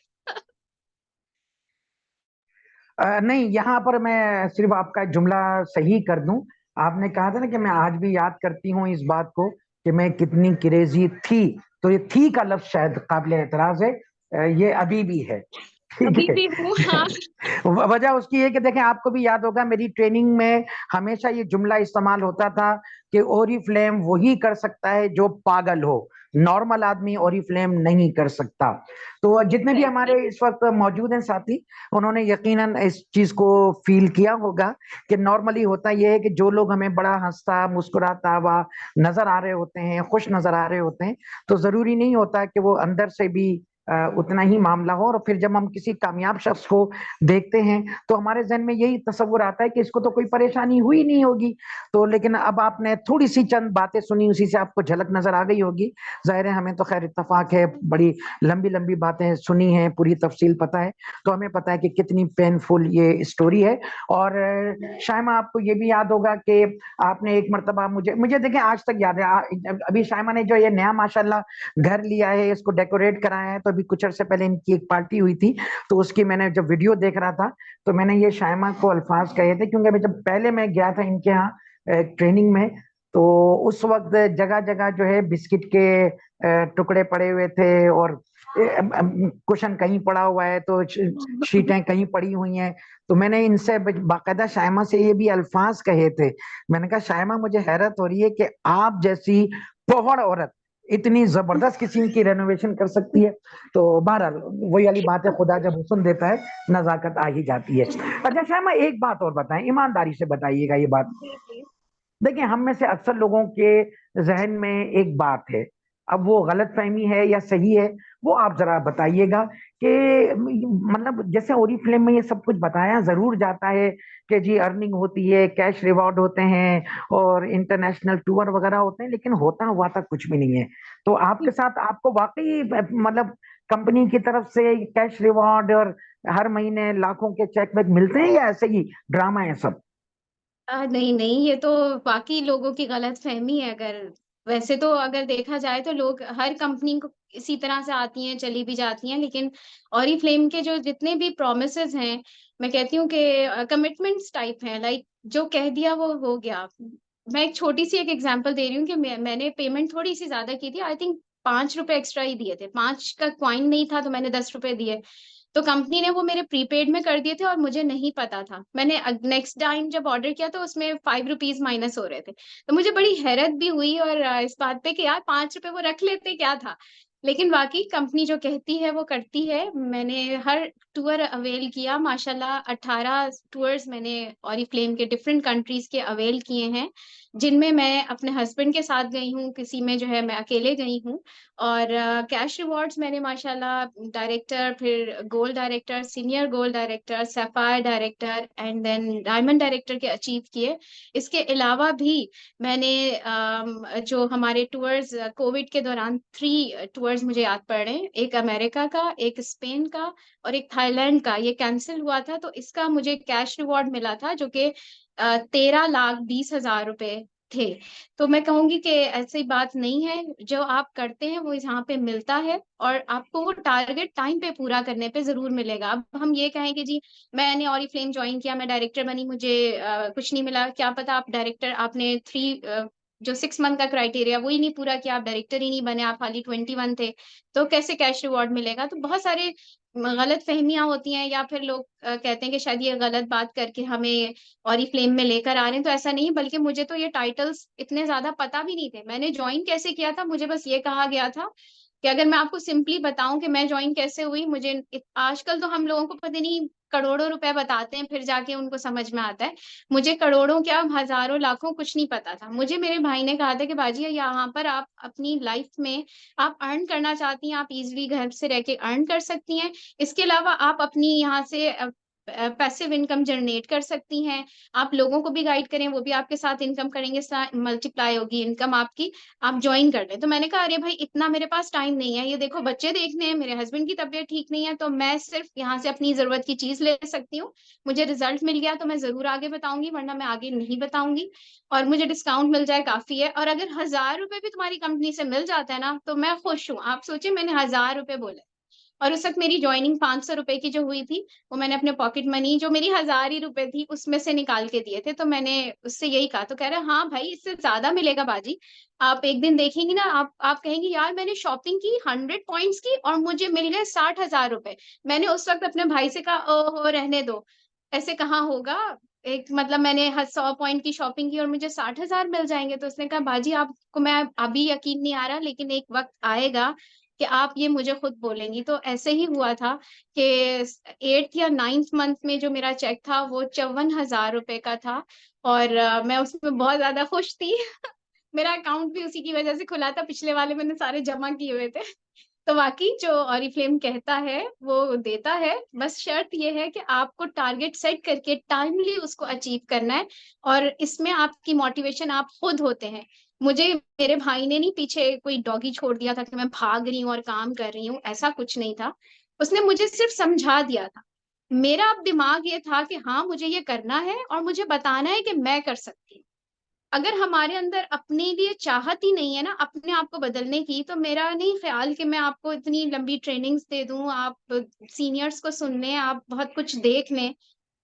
नहीं, यहाँ पर मैं सिर्फ आपका जुमला सही कर दूं। आपने कहा था ना कि मैं आज भी याद करती हूँ इस बात को कि मैं कितनी क्रेजी थी। तो ये थी का लफ्ज शायद काबिल एतराज है, ये अभी भी है। ठीक अभी है। भी हूँ, हाँ। वजह उसकी है कि देखें, आपको भी याद होगा मेरी ट्रेनिंग में हमेशा ये जुमला इस्तेमाल होता था कि ओरिफ्लेम वही कर सकता है जो पागल हो, नॉर्मल आदमी ओरिफ्लेम नहीं कर सकता। तो जितने भी हमारे एग्जैक्टली। इस वक्त मौजूद हैं साथी, उन्होंने यकीनन इस चीज को फील किया होगा कि नॉर्मली होता यह है कि जो लोग हमें बड़ा हंसता मुस्कुराता हुआ नजर आ रहे होते हैं, खुश नजर आ रहे होते हैं, तो जरूरी नहीं होता कि वो अंदर से भी उतना ही मामला हो। और फिर जब हम किसी कामयाब शख्स को देखते हैं तो हमारे जहन में यही तस्वुर आता है कि इसको तो कोई परेशानी हुई नहीं होगी। तो लेकिन अब आपने थोड़ी सी चंद बातें सुनी, उसी से आपको झलक नजर आ गई होगी। जाहिर है, हमें तो खैर इत्तेफाक है, बड़ी लंबी लंबी बातें सुनी हैं, पूरी तफसील पता है, तो हमें पता है कि कितनी पेनफुल ये स्टोरी है। और शायमा, आपको ये भी याद होगा कि आपने एक मरतबा मुझे मुझे देखें आज तक याद है, अभी शायमा ने जो ये नया माशाल्लाह घर लिया है, इसको डेकोरेट कराया है, तो अभी कुछ अर्से पहले इनकी एक पार्टी हुई थी, तो उसकी मैंने जब वीडियो देख रहा था तो मैंने ये शायमा को अल्फाज कहे थे, क्योंकि अभी जब पहले मैं गया था इनके यहाँ ट्रेनिंग में, तो उस वक्त जगह जगह जो है बिस्किट के टुकड़े पड़े हुए थे, और कुशन कहीं पड़ा हुआ है, तो शीटें कहीं पड़ी हुई हैं। तो मैंने इनसे बाकायदा शायमा से ये भी अल्फाज कहे थे। मैंने कहा शायमा, मुझे हैरत हो रही है कि आप जैसी पौहड़ औरत इतनी जबरदस्त किस्म की रेनोवेशन कर सकती है। तो बहरहाल वही वाली बात है, खुदा जब हुस्न देता है नजाकत आ ही जाती है। अच्छा शायमा, एक बात और बताएं, ईमानदारी से बताइएगा ये बात। जी जी। देखिए, हम में से अक्सर लोगों के जहन में एक बात है, अब वो गलत फहमी है या सही है, वो आप जरा बताइएगा कि मतलब जैसे ओरिफ्लेम में ये सब कुछ बताया जरूर जाता है कि जी अर्निंग होती है, कैश रिवॉर्ड होते हैं और इंटरनेशनल टूर वगैरह होते हैं, लेकिन होता हुआ तक कुछ भी नहीं है। तो आपके साथ आपको वाकई मतलब कंपनी की तरफ से कैश रिवॉर्ड और हर महीने लाखों के चेक वेक मिलते हैं, या ऐसे ही ड्रामा है सब? नहीं नहीं, ये तो बाकी लोगों की गलत फहमी है। अगर वैसे तो अगर देखा जाए तो लोग, हर कंपनी को इसी तरह से आती हैं चली भी जाती हैं, लेकिन ऑरिफ्लेम के जो जितने भी प्रोमिसेस हैं, मैं कहती हूँ कि कमिटमेंट्स टाइप हैं। लाइक जो कह दिया वो हो गया। मैं एक छोटी सी एक एग्जांपल दे रही हूँ कि मैंने पेमेंट थोड़ी सी ज्यादा की थी। आई थिंक 5 रुपए एक्स्ट्रा ही दिए थे, 5 का क्वाइन नहीं था, तो मैंने 10 रुपए दिए। तो कंपनी ने वो मेरे प्रीपेड में कर दिए थे, और मुझे नहीं पता था। मैंने नेक्स्ट टाइम जब ऑर्डर किया तो उसमें ₹5 माइनस हो रहे थे। तो मुझे बड़ी हैरत भी हुई, और इस बात पे कि यार 5 रुपए वो रख लेते, क्या था। लेकिन वाकई कंपनी जो कहती है वो करती है। मैंने हर टूर अवेल किया। माशाल्लाह 18 टूर्स मैंने ऑरिफ्लेम के डिफरेंट कंट्रीज के अवेल किए हैं, जिनमें मैं अपने हस्बैंड के साथ गई हूँ, किसी में जो है मैं अकेले गई हूँ। और कैश रिवॉर्ड्स मैंने माशाल्लाह डायरेक्टर, फिर gold director, senior gold director, sapphire director and then diamond director के अचीव किए। इसके अलावा भी मैंने जो हमारे टूर्स कोविड के दौरान 3 टूर्स मुझे याद पड़ रहे हैं, एक अमेरिका का, एक स्पेन का और एक थाईलैंड का, ये कैंसिल हुआ था, तो इसका मुझे कैश रिवॉर्ड मिला था जो कि 13,20,000 रुपए थे। तो मैं कहूंगी कि ऐसी बात नहीं है, जो आप करते हैं वो यहाँ पे मिलता है और आपको वो टारगेट टाइम पे पूरा करने पे जरूर मिलेगा। अब हम ये कहें कि जी मैंने ऑरिफ्लेम ज्वाइन किया, मैं डायरेक्टर बनी, मुझे कुछ नहीं मिला, क्या पता आप डायरेक्टर, आपने जो 6 मंथ का क्राइटेरिया वो ही नहीं पूरा किया, आप डायरेक्टर ही नहीं बने, आप खाली 21 थे, तो कैसे कैश रिवॉर्ड मिलेगा? तो बहुत सारे गलत फहमियां होती हैं, या फिर लोग कहते हैं कि शायद ये गलत बात करके हमें ऑरिफ्लेम में लेकर आ रहे हैं, तो ऐसा नहीं, बल्कि मुझे तो ये टाइटल्स इतने ज्यादा पता भी नहीं थे। मैंने ज्वाइन कैसे किया था, मुझे बस ये कहा गया था कि अगर मैं आपको सिंपली बताऊं कि मैं ज्वाइन कैसे हुई, आजकल तो हम लोगों को पता नहीं करोड़ों रुपए बताते हैं, फिर जाके उनको समझ में आता है। मुझे करोड़ों क्या, हजारों लाखों कुछ नहीं पता था। मुझे मेरे भाई ने कहा था कि बाजी यहाँ पर आप अपनी लाइफ में आप अर्न करना चाहती हैं, आप इजिली घर से रह के अर्न कर सकती हैं। इसके अलावा आप अपनी यहाँ से पैसिव इनकम जनरेट कर सकती हैं। आप लोगों को भी गाइड करें, वो भी आपके साथ इनकम करेंगे, मल्टीप्लाई होगी इनकम आपकी, आप ज्वाइन कर लें। तो मैंने कहा अरे भाई इतना मेरे पास टाइम नहीं है, ये देखो बच्चे देखने हैं, मेरे हस्बैंड की तबीयत ठीक नहीं है, तो मैं सिर्फ यहाँ से अपनी जरूरत की चीज ले सकती हूँ। मुझे रिजल्ट मिल गया तो मैं जरूर आगे बताऊंगी, वरना मैं आगे नहीं बताऊंगी। और मुझे डिस्काउंट मिल जाए काफी है, और अगर 1,000 रुपए भी तुम्हारी कंपनी से मिल जाता है ना, तो मैं खुश हूँ। आप सोचिए मैंने 1,000 रुपए बोले, और उस वक्त मेरी ज्वाइनिंग 500 रुपए की जो हुई थी, वो मैंने अपने पॉकेट मनी जो मेरी 1,000 ही रुपए थी उसमें से निकाल के दिए थे। तो मैंने उससे यही कहा, तो कह रहा हाँ भाई इससे ज्यादा मिलेगा बाजी, आप एक दिन देखेंगी ना, आप कहेंगी यार मैंने शॉपिंग की 100 पॉइंट्स की और मुझे मिल गए 60,000 रुपए। मैंने उस वक्त अपने भाई से कहा ओहो रहने दो, ऐसे कहाँ होगा, एक मतलब मैंने 100 पॉइंट की शॉपिंग की और मुझे 60,000 मिल जाएंगे। तो उसने कहा बाजी आपको मैं अभी यकीन नहीं आ रहा, लेकिन एक वक्त आएगा कि आप ये मुझे खुद बोलेंगी। तो ऐसे ही हुआ था कि 8th या 9th मंथ में जो मेरा चेक था वो 54,000 रुपए का था, और मैं उसमें बहुत ज्यादा खुश थी। मेरा अकाउंट भी उसी की वजह से खुला था, पिछले वाले मैंने सारे जमा किए हुए थे। तो वाकई जो ऑरिफ्लेम कहता है वो देता है, बस शर्त ये है कि आपको टारगेट सेट करके टाइमली उसको अचीव करना है, और इसमें आपकी मोटिवेशन आप खुद होते हैं। मुझे मेरे भाई ने नहीं पीछे कोई डॉगी छोड़ दिया था कि मैं भाग रही हूँ और काम कर रही हूँ, ऐसा कुछ नहीं था। उसने मुझे सिर्फ समझा दिया था। मेरा अब दिमाग ये था कि हाँ मुझे ये करना है और मुझे बताना है कि मैं कर सकती हूँ। अगर हमारे अंदर अपने लिए चाहत ही नहीं है ना अपने आप को बदलने की, तो मेरा नहीं ख्याल कि मैं आपको इतनी लंबी ट्रेनिंग्स दे दूं, आप सीनियर्स को सुन लें, आप बहुत कुछ देख लें,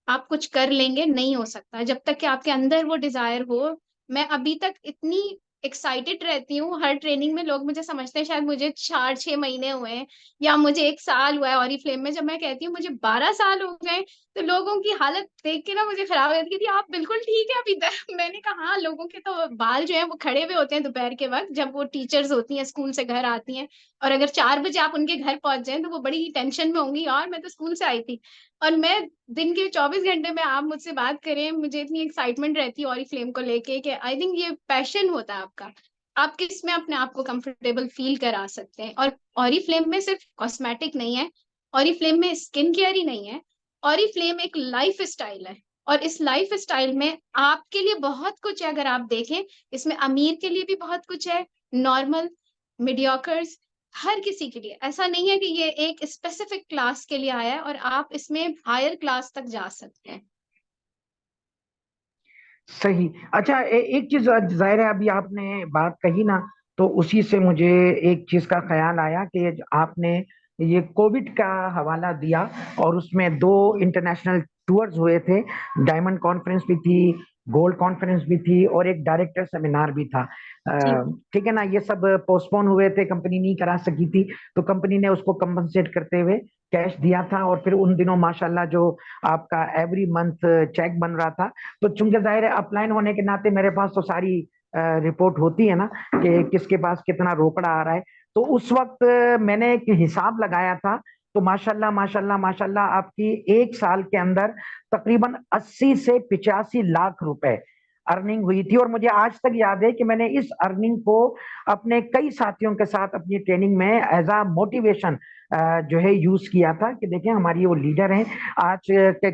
आप कुछ कर लेंगे, नहीं हो सकता जब तक कि आपके अंदर वो डिजायर हो। मैं अभी तक इतनी एक्साइटेड रहती हूँ हर ट्रेनिंग में, लोग मुझे समझते हैं शायद मुझे 4-6 महीने हुए हैं या मुझे 1 साल हुआ है ऑरिफ्लेम में। जब मैं कहती हूँ मुझे 12 साल हो गए, तो लोगों की हालत देख के ना मुझे खराब हो जाती है कि आप बिल्कुल ठीक है अभी तक। मैंने कहा हाँ, लोगों के तो बाल जो है वो खड़े हुए होते हैं दोपहर के वक्त, जब वो टीचर्स होती हैं स्कूल से घर आती हैं, और अगर 4 बजे आप उनके घर पहुंच जाए तो वो बड़ी टेंशन में होंगी, यार मैं तो स्कूल से आई थी। और मैं दिन के 24 घंटे में आप मुझसे बात करें, मुझे इतनी एक्साइटमेंट रहती है ऑरिफ्लेम को लेके कि आई थिंक ये पैशन होता है आपका, आप किस में अपने आप को कंफर्टेबल फील करा सकते हैं। और ऑरिफ्लेम में सिर्फ कॉस्मेटिक नहीं है, ऑरिफ्लेम में स्किन केयर ही नहीं है, ऑरिफ्लेम एक लाइफ स्टाइल है। और इस लाइफ स्टाइल में आपके लिए बहुत कुछ है, अगर आप देखें इसमें अमीर के लिए भी बहुत कुछ है, नॉर्मल, मीडियोकर्स, हर किसी के लिए। ऐसा नहीं है कि ये एक स्पेसिफिक क्लास के लिए आया है, और आप इसमें हायर क्लास तक जा सकते हैं। सही। अच्छा, एक चीज जाहिर है अभी आपने बात कही ना, तो उसी से मुझे एक चीज का ख्याल आया कि आपने ये कोविड का हवाला दिया, और उसमें 2 इंटरनेशनल टूर्स हुए थे, डायमंड कॉन्फ्रेंस भी थी, गोल्ड कॉन्फ्रेंस भी थी, और एक डायरेक्टर सेमिनार भी था। जी। ठीक है ना, ये सब पोस्टपोन हुए थे, कंपनी नहीं करा सकी थी, तो कंपनी ने उसको कंपनसेट करते हुए कैश दिया था। और फिर उन दिनों माशाल्लाह जो आपका एवरी मंथ चेक बन रहा था, तो चूंकि जाहिर है अपलाइन होने के नाते मेरे पास तो सारी रिपोर्ट होती है ना कि किसके पास कितना रोकड़ा आ रहा है। तो उस वक्त मैंने एक हिसाब लगाया था तो माशाल्लाह माशाल्लाह माशाल्लाह आपकी एक साल के अंदर तकरीबन 80 से 85 लाख रुपए अर्निंग हुई थी। और मुझे आज तक याद है कि मैंने इस अर्निंग को अपने कई साथियों के साथ अपनी ट्रेनिंग में एज अ मोटिवेशन जो है यूज किया था कि देखिए हमारी वो लीडर हैं आज के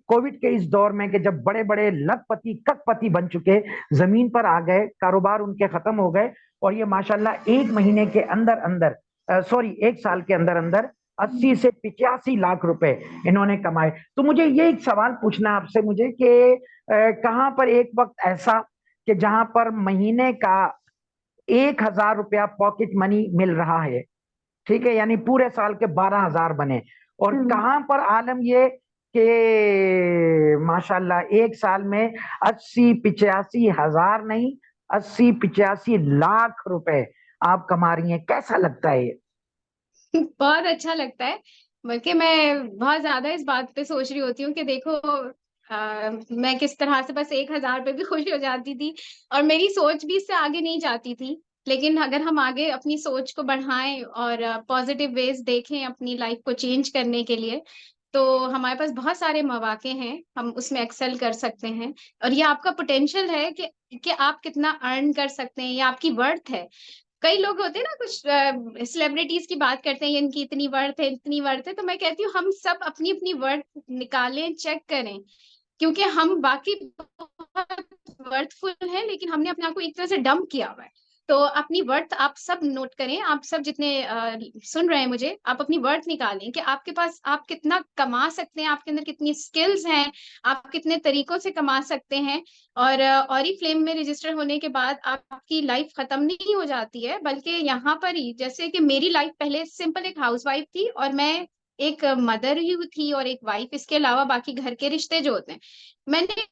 कोविड के इस दौर में कि जब बड़े बड़े लखपति करोड़पति बन चुके जमीन पर आ गए, कारोबार उनके खत्म हो गए, और ये माशाल्लाह एक महीने के अंदर अंदर सॉरी एक साल के अंदर अंदर 80 से 85 लाख रुपए इन्होंने कमाए। तो मुझे ये एक सवाल पूछना आपसे मुझे कि कहां पर एक वक्त ऐसा कि जहां पर महीने का 1,000 रुपया पॉकेट मनी मिल रहा है, ठीक है, यानी पूरे साल के 12,000 बने, और कहां पर आलम ये कि माशाल्लाह एक साल में 80-85 हजार नहीं, 80-85 लाख रुपए आप कमा रही हैं, कैसा लगता है ये? बहुत अच्छा लगता है। बल्कि मैं बहुत ज्यादा इस बात पे सोच रही होती हूँ कि देखो मैं किस तरह से बस 1,000 पे भी खुश हो जाती थी और मेरी सोच भी इससे आगे नहीं जाती थी। लेकिन अगर हम आगे अपनी सोच को बढ़ाएं और पॉजिटिव वेज देखें अपनी लाइफ को चेंज करने के लिए, तो हमारे पास बहुत सारे मौके हैं, हम उसमें एक्सेल कर सकते हैं। और ये आपका पोटेंशियल है कि आप कितना अर्न कर सकते हैं, ये आपकी वर्थ है। कई लोग होते हैं ना, कुछ सेलिब्रिटीज की बात करते हैं, इनकी इतनी वर्थ है, इतनी वर्थ है। तो मैं कहती हूँ हम सब अपनी अपनी वर्थ निकालें, चेक करें, क्योंकि हम बाकी बहुत वर्थफुल हैं, लेकिन हमने अपने आप को एक तरह से डंप किया हुआ है। तो अपनी वर्थ आप सब नोट करें, आप सब जितने सुन रहे हैं मुझे, आप अपनी वर्थ निकालें कि आपके पास आप कितना कमा सकते हैं, आपके अंदर कितनी स्किल्स हैं, आप कितने तरीकों से कमा सकते हैं। और ऑरिफ्लेम में रजिस्टर होने के बाद आपकी लाइफ खत्म नहीं हो जाती है, बल्कि यहाँ पर ही, जैसे कि मेरी लाइफ पहले सिंपल एक हाउसवाइफ थी और मैं एक मदर ही थी और एक वाइफ, इसके अलावा बाकी घर के रिश्ते जो होते हैं, मैंने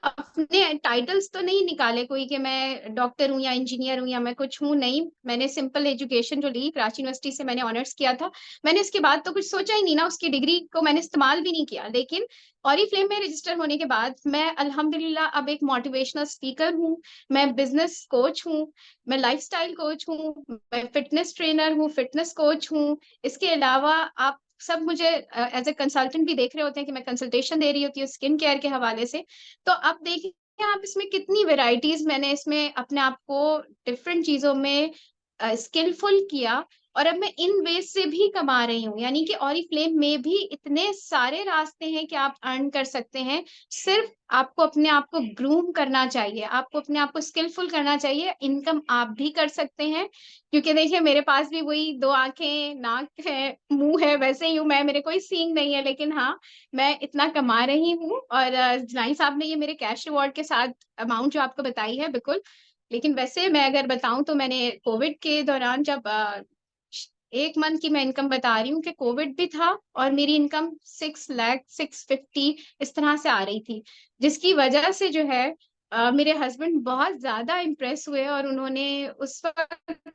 अपने टाइटल्स तो नहीं निकाले कोई कि मैं डॉक्टर हूँ या इंजीनियर हूँ या मैं कुछ हूँ, नहीं। मैंने सिंपल एजुकेशन जो ली, कराची यूनिवर्सिटी से मैंने ऑनर्स किया था। मैंने इसके बाद तो कुछ सोचा ही नहीं ना, उसकी डिग्री को मैंने इस्तेमाल भी नहीं किया। लेकिन ऑरिफ्लेम में रजिस्टर होने के बाद मैं अल्हम्दुलिल्लाह अब एक मोटिवेशनल स्पीकर हूँ, मैं बिजनेस कोच हूँ, मैं लाइफस्टाइल कोच हूँ, मैं फिटनेस ट्रेनर हूँ, फिटनेस कोच हूँ। इसके अलावा आप सब मुझे एज ए कंसल्टेंट भी देख रहे होते हैं कि मैं कंसल्टेशन दे रही होती हूँ स्किन केयर के हवाले से। तो अब देखिए आप इसमें कितनी वेराइटीज मैंने इसमें अपने आप को डिफरेंट चीजों में स्किलफुल किया, और अब मैं इन वेज से भी कमा रही हूँ। यानी कि ऑरिफ्लेम में भी इतने सारे रास्ते हैं कि आप अर्न कर सकते हैं। सिर्फ आपको अपने आप को ग्रूम करना चाहिए, आपको अपने आप को स्किलफुल करना चाहिए, इनकम आप भी कर सकते हैं। क्योंकि देखिए मेरे पास भी वही दो आंखें, नाक है, मुंह है, वैसे ही हूँ मैं, मेरे कोई सींग नहीं है, लेकिन हाँ मैं इतना कमा रही हूँ। और जुनाई साहब ने ये मेरे कैश रिवॉर्ड के साथ अमाउंट जो आपको बताई है, बिल्कुल। लेकिन वैसे मैं अगर बताऊं तो मैंने कोविड के दौरान जब एक मंथ की मैं इनकम बता रही हूँ कि कोविड भी था और मेरी इनकम 6,50,000 इस तरह से आ रही थी, जिसकी वजह से जो है मेरे हस्बैंड बहुत ज्यादा इम्प्रेस हुए और उन्होंने उस वक्त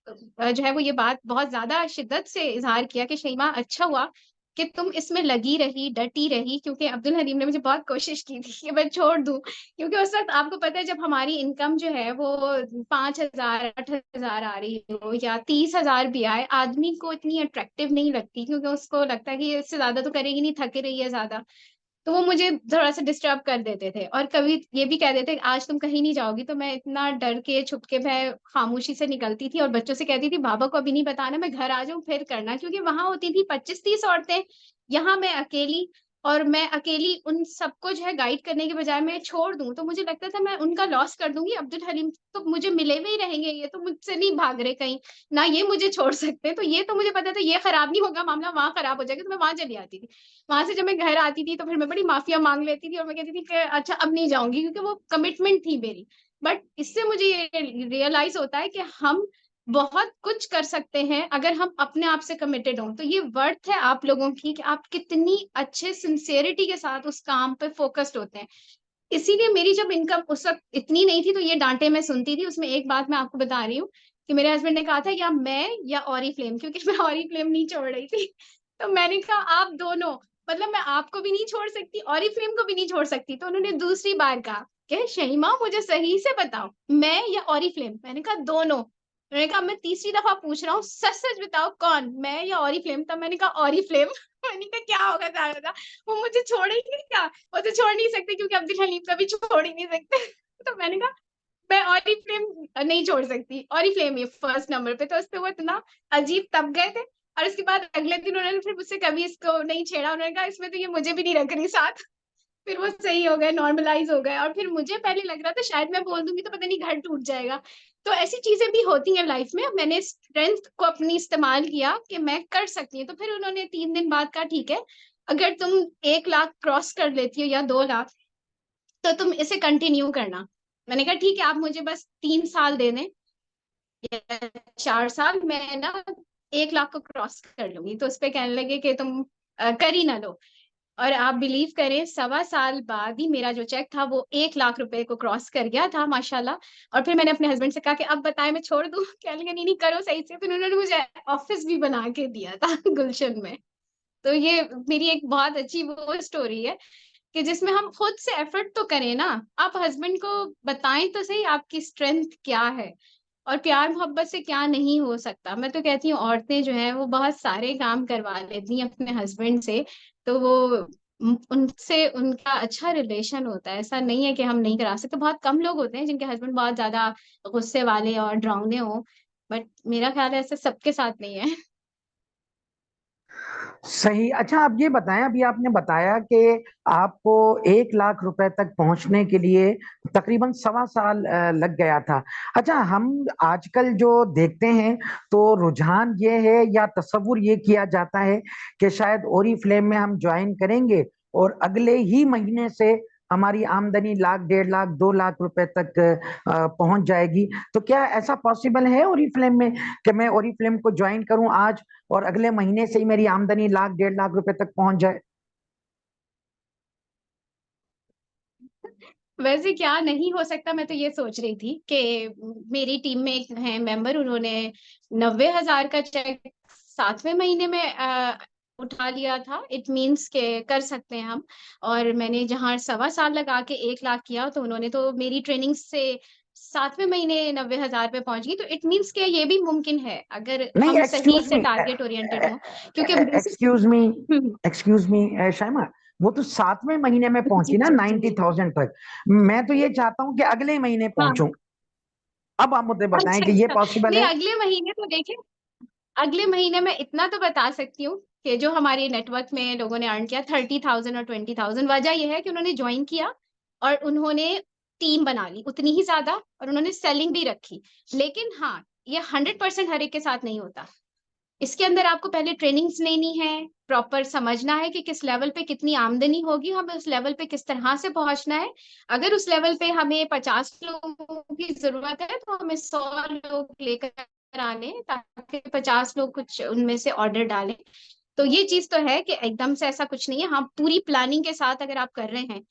जो है वो ये बात बहुत ज्यादा शिद्दत से इजहार किया कि शैमा अच्छा हुआ कि तुम इसमें लगी रही, डटी रही। क्योंकि अब्दुल हलीम ने मुझे बहुत कोशिश की थी कि मैं छोड़ दूं, क्योंकि उस वक्त आपको पता है जब हमारी इनकम जो है वो 5,000 8,000 आ रही हो या 30,000 भी आए, आदमी को इतनी अट्रैक्टिव नहीं लगती, क्योंकि उसको लगता है कि इससे ज्यादा तो करेगी नहीं, थके रही है ज्यादा। तो वो मुझे थोड़ा सा डिस्टर्ब कर देते थे और कभी ये भी कह देते आज तुम कहीं नहीं जाओगी। तो मैं इतना डर के छुप के मैं खामोशी से निकलती थी और बच्चों से कहती थी बाबा को अभी नहीं बताना, मैं घर आ जाऊं फिर करना। क्योंकि वहां होती थी 25-30 औरतें, यहाँ मैं अकेली, और मैं अकेली उन सबको जो है गाइड करने के बजाय मैं छोड़ दूं तो मुझे लगता था मैं उनका लॉस कर दूंगी। अब्दुल हलीम तो मुझे मिले हुए ही रहेंगे, ये तो मुझसे नहीं भाग रहे कहीं, ना ये मुझे छोड़ सकते। तो ये तो मुझे पता था ये खराब नहीं होगा मामला, वहां खराब हो जाएगा, तो मैं वहां चली आती थी। वहां से जब मैं घर आती थी तो फिर मैं बड़ी माफिया मांग लेती थी और मैं कहती थी कि अच्छा अब नहीं जाऊंगी, क्योंकि वो कमिटमेंट थी मेरी। बट इससे मुझे ये रियलाइज होता है कि हम बहुत कुछ कर सकते हैं अगर हम अपने आप से कमिटेड हों। तो ये वर्थ है आप लोगों की कि आप कितनी अच्छे सिंसियरिटी के साथ उस काम पे फोकस्ड होते हैं। इसीलिए मेरी जब इनकम उस वक्त इतनी नहीं थी तो ये डांटे मैं सुनती थी। उसमें एक बात मैं आपको बता रही हूँ कि मेरे हस्बैंड ने कहा था या मैं या ऑरिफ्लेम, क्योंकि मैं ऑरिफ्लेम नहीं छोड़ रही थी। तो मैंने कहा आप दोनों, मतलब मैं आपको भी नहीं छोड़ सकती, ऑरिफ्लेम को भी नहीं छोड़ सकती। तो उन्होंने दूसरी बार कहा कि शहीमा मुझे सही से बताओ, मैं या ऑरिफ्लेम? मैंने कहा दोनों। उन्होंने कहा मैं तीसरी दफा पूछ रहा हूँ, सच सच बताओ कौन, मैं या ऑरिफ्लेम? तब मैंने कहा ऑरिफ्लेम। मैंने कहा क्या होगा ज्यादा, वो मुझे छोड़ेंगे क्या? वो तो छोड़ नहीं सकते क्योंकि अब्दुल हलीम कभी छोड़ ही नहीं सकते। तो मैंने कहा मैं ऑरिफ्लेम नहीं छोड़ सकती, ऑरिफ्लेम ही फर्स्ट नंबर पे। तो उस पे वो इतना अजीब तब गए थे। और उसके बाद अगले दिन उन्होंने फिर मुझसे कभी इसको नहीं छेड़ा, उन्होंने कहा इसमें तो ये मुझे भी नहीं रख रही साथ। फिर वो सही हो गए, नॉर्मलाइज हो गए। और फिर मुझे पहले लग रहा था शायद मैं बोल दूंगी तो पता नहीं घर टूट जाएगा। तो ऐसी चीजें भी होती हैं लाइफ में। मैंने स्ट्रेंथ को अपनी इस्तेमाल किया कि मैं कर सकती हूँ। तो फिर उन्होंने 3 दिन बाद कहा ठीक है, अगर तुम 1 लाख क्रॉस कर लेती हो या 2 लाख, तो तुम इसे कंटिन्यू करना। मैंने कहा ठीक है, आप मुझे बस 3 साल दे दें या 4 साल, मैं ना 1 लाख को क्रॉस कर लूंगी। तो उस पे कहने लगे कि तुम कर ही ना लो। और आप बिलीव करें, 1.25 साल बाद ही मेरा जो चेक था वो 1 लाख रुपए को क्रॉस कर गया था माशाल्लाह। और फिर मैंने अपने हस्बैंड से कहा कि अब बताएं मैं छोड़ दूं? कहने लगे नहीं नहीं करो सही से। फिर उन्होंने मुझे ऑफिस भी बना के दिया था गुलशन में। तो ये मेरी एक बहुत अच्छी वो स्टोरी है कि जिसमें हम खुद से एफर्ट तो करें ना। आप हस्बैंड को बताएं तो सही आपकी स्ट्रेंथ क्या है और प्यार मोहब्बत से क्या नहीं हो सकता। मैं तो कहती हूँ औरतें जो हैं वो बहुत सारे काम करवा लेती हैं अपने हस्बैंड से। तो वो उनसे उनका अच्छा रिलेशन होता है। ऐसा नहीं है कि हम नहीं करा सकते। बहुत कम लोग होते हैं जिनके हस्बैंड बहुत ज्यादा गुस्से वाले और डरावने हो, बट मेरा ख्याल है ऐसे सबके साथ नहीं है। सही। अच्छा, आप ये बताएं, अभी आपने बताया कि आपको 1 लाख रुपए तक पहुंचने के लिए तकरीबन 1.25 साल लग गया था। अच्छा, हम आजकल जो देखते हैं तो रुझान ये है या तस्वुर ये किया जाता है कि शायद ओरिफ्लेम में हम ज्वाइन करेंगे और अगले ही महीने से हमारी आमदनी 1 लाख, 1.5 लाख, 2 लाख रुपए तक पहुंच जाएगी। तो क्या ऐसा पॉसिबल है ओरिफ्लेम में कि मैं ओरिफ्लेम को ज्वाइन करूं आज और अगले महीने से ही मेरी आमदनी 1 लाख, 1.5 लाख रुपए तक पहुंच जाए? वैसे क्या नहीं हो सकता, मैं तो ये सोच रही थी कि मेरी टीम में एक है मेंबर, उन्होंने 90,000 का चेक 7वें महीने में उठा लिया था। इट मीन्स के कर सकते हैं हम। और मैंने जहाँ 1.25 साल लगा के 1 लाख किया, तो उन्होंने तो मेरी ट्रेनिंग से 7वें महीने 90,000 पे पहुंच गई। तो इट मीन्स के ये भी मुमकिन है अगर नहीं, हम सही एक्सक्यूज से मी, टारगेट ओरिएंटेड हो। क्योंकि basic excuse me, excuse me Shaima, वो तो 7वें महीने में जी पहुंची ना जी जी जी। 90,000 तक। मैं तो ये चाहता हूं कि अगले महीने हाँ। पहुंचूं। अब आप मुझे बताएं अच्छा कि ये अच्छा। पॉसिबल नहीं है? अगले महीने तो देखिए, अगले महीने में इतना तो बता सकती हूँ कि जो हमारे नेटवर्क में लोगों ने अर्न किया 30,000 और 20,000, वजह यह है कि उन्होंने ज्वाइन किया और उन्होंने टीम बना ली उतनी ही ज्यादा, और उन्होंने सेलिंग भी रखी। लेकिन हाँ, ये 100% हर एक के साथ नहीं होता। इसके अंदर आपको पहले ट्रेनिंग्स लेनी है, प्रॉपर समझना है कि किस लेवल पे कितनी आमदनी होगी, हमें उस लेवल पे किस तरह से पहुंचना है। अगर उस लेवल पे हमें 50 लोगों की जरूरत है तो हमें 100 लोग लेकर आने, ताकि 50 लोग कुछ उनमें से ऑर्डर डालें। तो ये चीज तो है कि एकदम से ऐसा कुछ नहीं है। हाँ, पूरी प्लानिंग के साथ अगर आप कर रहे हैं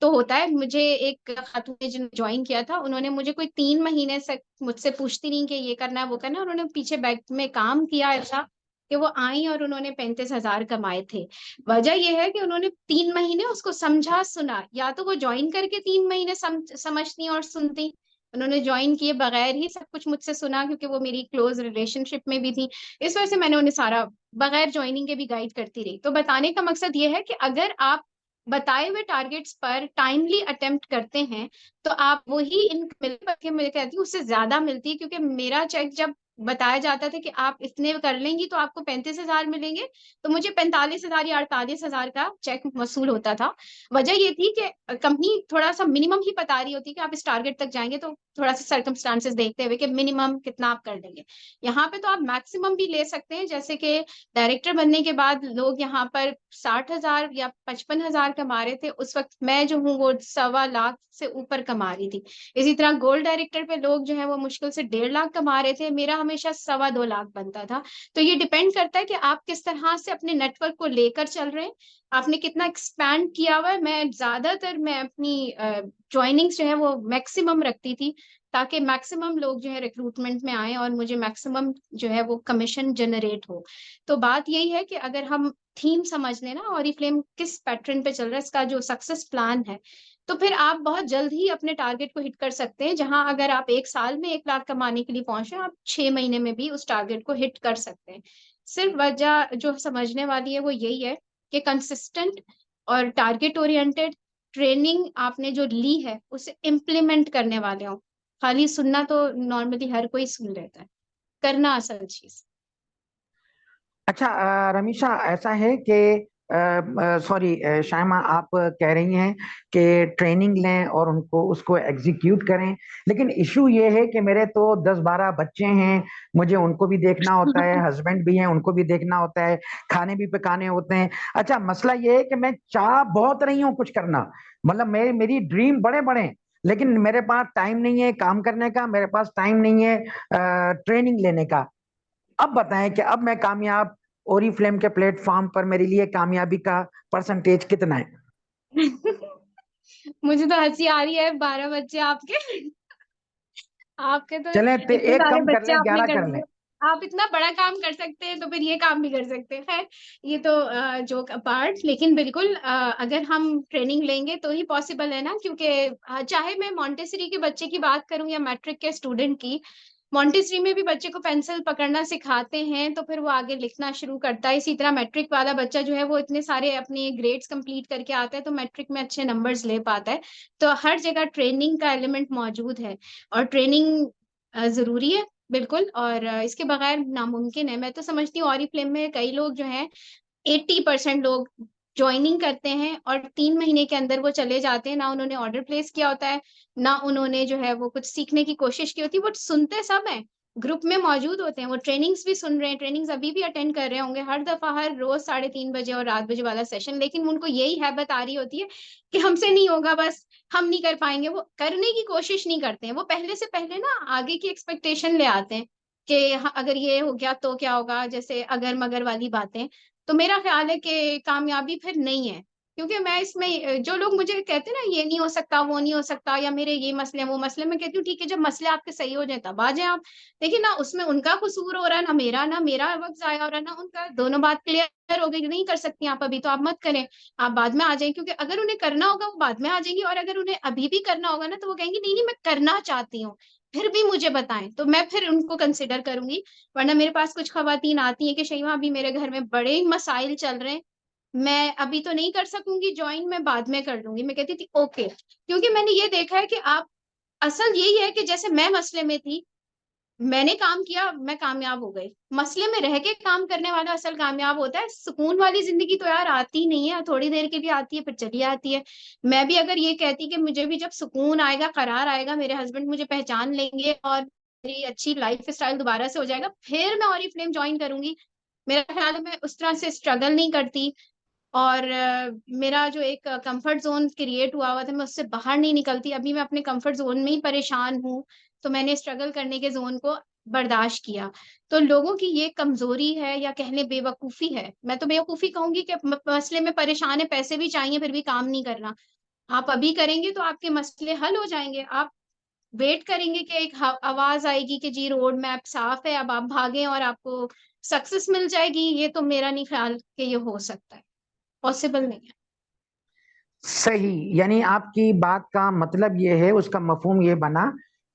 तो होता है। मुझे एक खातून ने जिन्होंने ज्वाइन किया था, उन्होंने मुझे कोई 3 महीने से मुझसे पूछती नहीं कि ये करना है वो करना है, उन्होंने पीछे बैक में काम किया ऐसा कि वो आई और उन्होंने 35,000 कमाए थे। वजह यह है कि उन्होंने 3 महीने उसको समझा सुना। या तो वो ज्वाइन करके 3 महीने समझती और सुनती, उन्होंने ज्वाइन किए बगैर ही सब कुछ मुझसे सुना, क्योंकि वो मेरी क्लोज रिलेशनशिप में भी थी। इस वजह से मैंने उन्हें सारा बगैर ज्वाइनिंग के भी गाइड करती रही। तो बताने का मकसद ये है कि अगर आप बताए हुए टारगेट्स पर टाइमली अटेम्प्ट करते हैं तो आप वही इनकम मिलती, बल्कि मैं कहती हूँ उससे ज्यादा मिलती है। क्योंकि मेरा चेक जब बताया जाता था कि आप इतने कर लेंगी तो आपको 35,000 मिलेंगे, तो मुझे 45,000 या 48,000 का चेक वसूल होता था। वजह ये थी कि कंपनी थोड़ा सा मिनिमम ही बता रही होती कि आप इस टारगेट तक जाएंगे, तो थोड़ा सा सर्कमस्टांसेस देखते हुए कि मिनिमम कितना आप कर लेंगे। यहाँ पे तो आप मैक्सिमम भी ले सकते हैं। जैसे कि डायरेक्टर बनने के बाद लोग यहाँ पर 60,000 या 55,000 कमा रहे थे, उस वक्त मैं जो हूँ वो 1.25 लाख से ऊपर कमा रही थी। इसी तरह गोल्ड डायरेक्टर पे लोग जो है वो मुश्किल से 1.5 लाख कमा रहे थे, मेरा हमेशा 2.25 लाख बनता था। तो ये डिपेंड करता है कि आप किस तरह से अपने नेटवर्क को लेकर चल रहे हैं, आपने कितना एक्सपैंड किया हुआ है। मैं अपनी ज्वाइनिंग्स जो है वो मैक्सिमम रखती थी, ताकि मैक्सिमम लोग जो है रिक्रूटमेंट में आए और मुझे मैक्सिमम जो है वो कमीशन जनरेट हो। तो बात यही है कि अगर हम थीम समझ लें ना, ऑरिफ्लेम किस पैटर्न पे चल रहा है, इसका जो सक्सेस प्लान है, तो फिर आप बहुत जल्द ही अपने टारगेट को हिट कर सकते हैं। जहां अगर आप 1 साल में 1 लाख कमाने के लिए पहुंचे, आप 6 महीने में भी उस टारगेट को हिट कर सकते हैं। सिर्फ वजह जो समझने वाली है वो यही है कि कंसिस्टेंट और टारगेट ओरिएंटेड ट्रेनिंग आपने जो ली है उसे इम्प्लीमेंट करने वाले हो। खाली सुनना तो नॉर्मली हर कोई सुन लेता है, करना असल चीज। अच्छा रमीशा, ऐसा है कि सॉरी शायमा, आप कह रही हैं कि ट्रेनिंग लें और उनको उसको एग्जीक्यूट करें, लेकिन इशू ये है कि मेरे तो 10-12 बच्चे हैं, मुझे उनको भी देखना होता है, हस्बैंड भी हैं उनको भी देखना होता है, खाने भी पकाने होते हैं। अच्छा, मसला ये है कि मैं चाह बहुत रही हूँ कुछ करना, मतलब मेरी ड्रीम बड़े बड़े हैं, लेकिन मेरे पास टाइम नहीं है काम करने का, मेरे पास टाइम नहीं है ट्रेनिंग लेने का। अब बताएं कि अब मैं कामयाब, ओरीफ्लेम के प्लेटफॉर्म पर मेरे लिए कामयाबी का परसेंटेज कितना है? मुझे तो हंसी आ रही है, 12 बच्चे आपके। आपके तो चलें तो इतने एक सारे कम कर बच्चे लें, आपने 11 कर कर लें। दिए। आप इतना बड़ा काम कर सकते हैं तो फिर ये काम भी कर सकते हैं। खैर, ये तो जोक अपार्ट, लेकिन बिल्कुल अगर हम ट्रेनिंग लेंगे तो ही पॉसिबल है ना, क्योंकि चाहे मैं मॉन्टेसरी के बच्चे की बात करूं या मैट्रिक के स्टूडेंट की, मॉन्टेसरी में भी बच्चे को पेंसिल पकड़ना सिखाते हैं तो फिर वो आगे लिखना शुरू करता है। इसी तरह मैट्रिक वाला बच्चा जो है वो इतने सारे अपने ग्रेड्स कंप्लीट करके आता है तो मैट्रिक में अच्छे नंबर्स ले पाता है। तो हर जगह ट्रेनिंग का एलिमेंट मौजूद है, और ट्रेनिंग ज़रूरी है, बिल्कुल। और इसके बगैर नामुमकिन है। मैं तो समझती हूँ ऑरिफ्लेम में कई लोग जो हैं, 80% लोग जॉइनिंग करते हैं और 3 महीने के अंदर वो चले जाते हैं। ना उन्होंने ऑर्डर प्लेस किया होता है, ना उन्होंने जो है वो कुछ सीखने की कोशिश की होती है। वो सुनते सब हैं, ग्रुप में मौजूद होते हैं, वो ट्रेनिंग्स भी सुन रहे हैं, ट्रेनिंग्स अभी भी अटेंड कर रहे होंगे हर दफ़ा, हर रोज़ 3:30 बजे और रात बजे वाला सेशन। लेकिन उनको यही हैबिट आ रही होती है कि हमसे नहीं होगा, बस हम नहीं कर पाएँगे। वो करने की कोशिश नहीं करते हैं। वो पहले से पहले ना आगे की एक्सपेक्टेशन ले आते हैं कि अगर ये हो गया तो क्या होगा? जैसे अगर-मगर वाली बातें। तो मेरा ख़्याल है कि कामयाबी फिर नहीं है। क्योंकि मैं इसमें जो लोग मुझे कहते हैं ना ये नहीं हो सकता, वो नहीं हो सकता, या मेरे ये मसले हैं, वो मसले, मैं कहती हूँ ठीक है, जब मसले आपके सही हो जाएँ तब आ जाएँ आप। देखिए ना, उसमें उनका कसूर हो रहा है, ना मेरा वक़्त ज़ाया हो रहा है, ना उनका। दोनों बात क्लियर हो गई, नहीं कर सकती आप अभी तो आप मत करें, आप बाद में आ जाएँ। क्योंकि अगर उन्हें करना होगा वो बाद में आ जाएँगी, और अगर उन्हें अभी भी करना होगा ना तो वो कहेंगी नहीं, नहीं मैं करना चाहती हूँ, फिर भी मुझे बताएँ, तो मैं फिर उनको कंसिडर करूँगी। वरना मेरे पास कुछ ख़वातीन आती हैं कि शैमा अभी मेरे घर में बड़े मसाइल चल रहे हैं, मैं अभी तो नहीं कर सकूँगी जॉइन, मैं बाद में कर लूँगी। मैं कहती थी ओके, क्योंकि मैंने ये देखा है कि आप, असल यही है कि जैसे मैं मसले में थी, मैंने काम किया, मैं कामयाब हो गई। मसले में रह के काम करने वाला असल कामयाब होता है। सुकून वाली ज़िंदगी तो यार आती नहीं है, थोड़ी देर के लिए आती है, फिर चली आती है। मैं भी अगर ये कहती कि मुझे भी जब सुकून आएगा, करार आएगा, मेरे हस्बैंड मुझे पहचान लेंगे और मेरी अच्छी लाइफ़-स्टाइल दोबारा से हो जाएगा, फिर मैं ओरिफ्लेम जॉइन करूँगी। मेरा ख़्याल है मैं उस तरह से स्ट्रगल नहीं करती, और मेरा जो एक कम्फर्ट ज़ोन क्रिएट हुआ था, मैं उससे बाहर नहीं निकलती। अभी मैं अपने कम्फर्ट ज़ोन में ही परेशान हूँ, तो मैंने स्ट्रगल करने के ज़ोन को बर्दाश्त किया। तो लोगों की ये कमज़ोरी है या कह लें बेवकूफ़ी है। मैं तो बेवकूफ़ी कहूँगी कि मसले में परेशान है, पैसे भी चाहिए फिर भी काम नहीं करना। आप अभी करेंगे तो आपके मसले हल हो जाएँगे। आप वेट करेंगे कि एक ह आवाज़ आएगी कि जी रोड मैप साफ़ है, अब आप भागें और आपको सक्सेस मिल जाएगी, ये तो मेरा नहीं ख़्याल कि ये हो सकता है। पॉसिबल नहीं है। सही, यानी आपकी बात का मतलब ये है, उसका मफ़हूम ये बना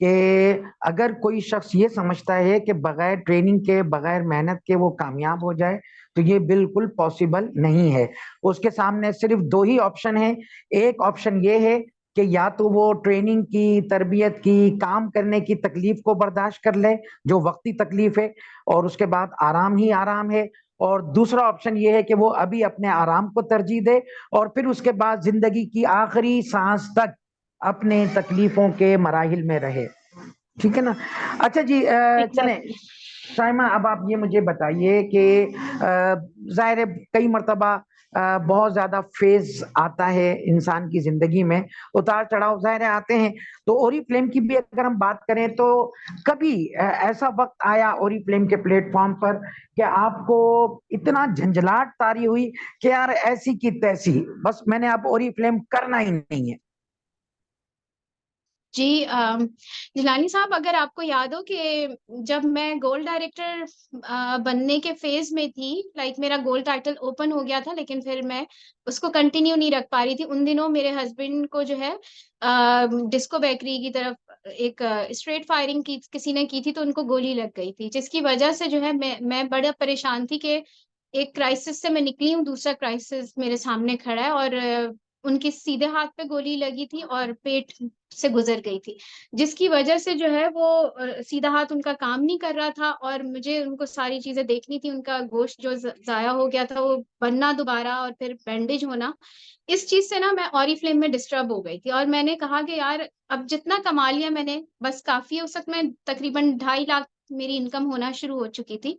कि अगर कोई शख्स ये समझता है कि बगैर ट्रेनिंग के, बगैर मेहनत के वो कामयाब हो जाए, तो ये बिल्कुल पॉसिबल नहीं है। उसके सामने सिर्फ़ 2 ही ऑप्शन हैं। एक ऑप्शन ये है कि या तो वो ट्रेनिंग की, तरबियत की, काम करने की तकलीफ़ को बर्दाश्त कर ले, जो वक़्ती तकलीफ़ है, और उसके बाद आराम ही आराम है। और दूसरा ऑप्शन ये है कि वो अभी अपने आराम को तरजीह दे और फिर उसके बाद ज़िंदगी की आखिरी साँस तक अपने तकलीफ़ों के मराहिल में रहे। ठीक है ना? अच्छा जी, चलें, एग्ज़ैक्टली। शाइमा, अब आप ये मुझे बताइए कि ज़ाहिर है कई मर्तबा बहुत ज़्यादा फ़ेज़ आता है इंसान की ज़िंदगी में, उतार-चढ़ाव ज़ाहिर है आते हैं। तो ओरिफ्लेम की भी अगर हम बात करें तो कभी ऐसा वक़्त आया ओरिफ्लेम के प्लेटफ़ॉर्म पर कि आपको इतना झंझलाहट तारी हुई कि यार ऐसी की तैसी, बस मैंने अब ओरिफ्लेम करना ही नहीं है? जी जिलानी साहब, अगर आपको याद हो कि जब मैं गोल्ड डायरेक्टर बनने के फेज में थी, लाइक मेरा गोल्ड टाइटल ओपन हो गया था लेकिन फिर मैं उसको कंटिन्यू नहीं रख पा रही थी। उन दिनों मेरे हस्बैंड को जो है डिस्को बेकरी की तरफ एक स्ट्रेट फायरिंग की किसी ने की थी, तो उनको गोली लग गई थी, जिसकी वजह से जो है मैं बड़ा परेशान थी कि एक क्राइसिस से मैं निकली हूँ, दूसरा क्राइसिस मेरे सामने खड़ा है। और उनके सीधे हाथ पे गोली लगी थी और पेट से गुजर गई थी, जिसकी वजह से जो है वो सीधा हाथ उनका काम नहीं कर रहा था और मुझे उनको सारी चीजें देखनी थी। उनका गोश्त जो जाया हो गया था वो बनना दोबारा और फिर बैंडेज होना, इस चीज से ना मैं ऑरिफ्लेम में डिस्टर्ब हो गई थी। और मैंने कहा कि यार अब जितना कमा लिया मैंने बस काफी है। उस वक्त मैं तकरीबन 2.5 लाख मेरी इनकम होना शुरू हो चुकी थी।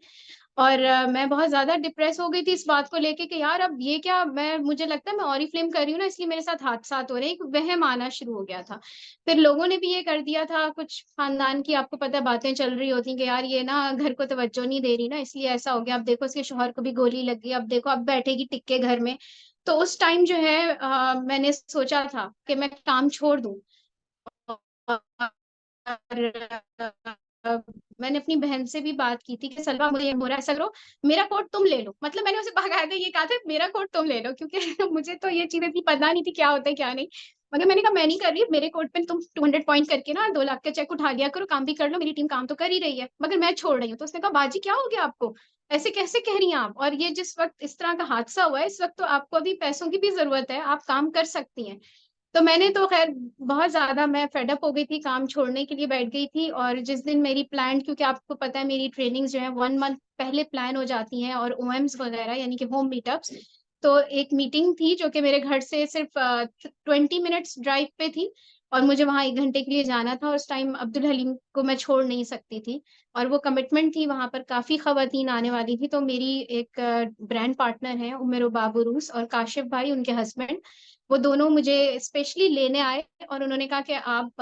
और मैं बहुत ज्यादा डिप्रेस हो गई थी इस बात को लेके कि यार अब ये क्या, मैं मुझे लगता है मैं ऑरिफ्लेम कर रही हूँ ना, इसलिए मेरे साथ हादसात हो रहे हैं। एक वहम आना शुरू हो गया था। फिर लोगों ने भी ये कर दिया था, कुछ खानदान की आपको पता है बातें चल रही होती कि यार ये ना घर को तवज्जो नहीं दे रही ना, इसलिए ऐसा हो गया। अब देखो इसके शौहर को भी गोली लग गई, अब देखो अब बैठेगी टिक के घर में। तो उस टाइम जो है मैंने सोचा था कि मैं काम छोड़ दूं। और मैंने अपनी बहन से भी बात की थी कि सलवा मुझे ये हो रहा है, ऐसा करो मेरा कोट तुम ले लो। मतलब मैंने उसे बाकायदा ये कहा था मेरा कोट तुम ले लो, क्योंकि मुझे तो ये चीजें थी पता नहीं थी क्या होता है क्या नहीं। मगर मैंने कहा मैं नहीं कर रही, मेरे कोट पे तुम 200 पॉइंट करके ना 2 लाख का चेक उठा लिया करो, काम भी कर लो, मेरी टीम काम तो कर ही रही है, मगर मैं छोड़ रही हूँ। तो उसने कहा बाजी क्या हो गया आपको, ऐसे कैसे कह रही हैं आप, और ये जिस वक्त इस तरह का हादसा हुआ है इस वक्त तो आपको अभी पैसों की भी जरूरत है, आप काम कर सकती हैं। तो मैंने तो खैर बहुत ज्यादा मैं फेडअप हो गई थी, काम छोड़ने के लिए बैठ गई थी। और जिस दिन मेरी प्लान, क्योंकि आपको पता है मेरी ट्रेनिंग्स जो है 1 मंथ पहले प्लान हो जाती हैं, और ओएम्स वगैरह यानी कि होम मीटअप्स। तो एक मीटिंग थी जो कि मेरे घर से सिर्फ 20 मिनट्स ड्राइव पे थी, और मुझे वहां 1 घंटे के लिए जाना था। और उस टाइम अब्दुल हलीम को मैं छोड़ नहीं सकती थी, और वो कमिटमेंट थी, वहां पर काफी खवातीन आने वाली थी। तो मेरी एक ब्रांड पार्टनर है उमेर बाबूरूस, और काशिफ भाई उनके हस्बैंड, वो दोनों मुझे स्पेशली लेने आए। और उन्होंने कहा कि आप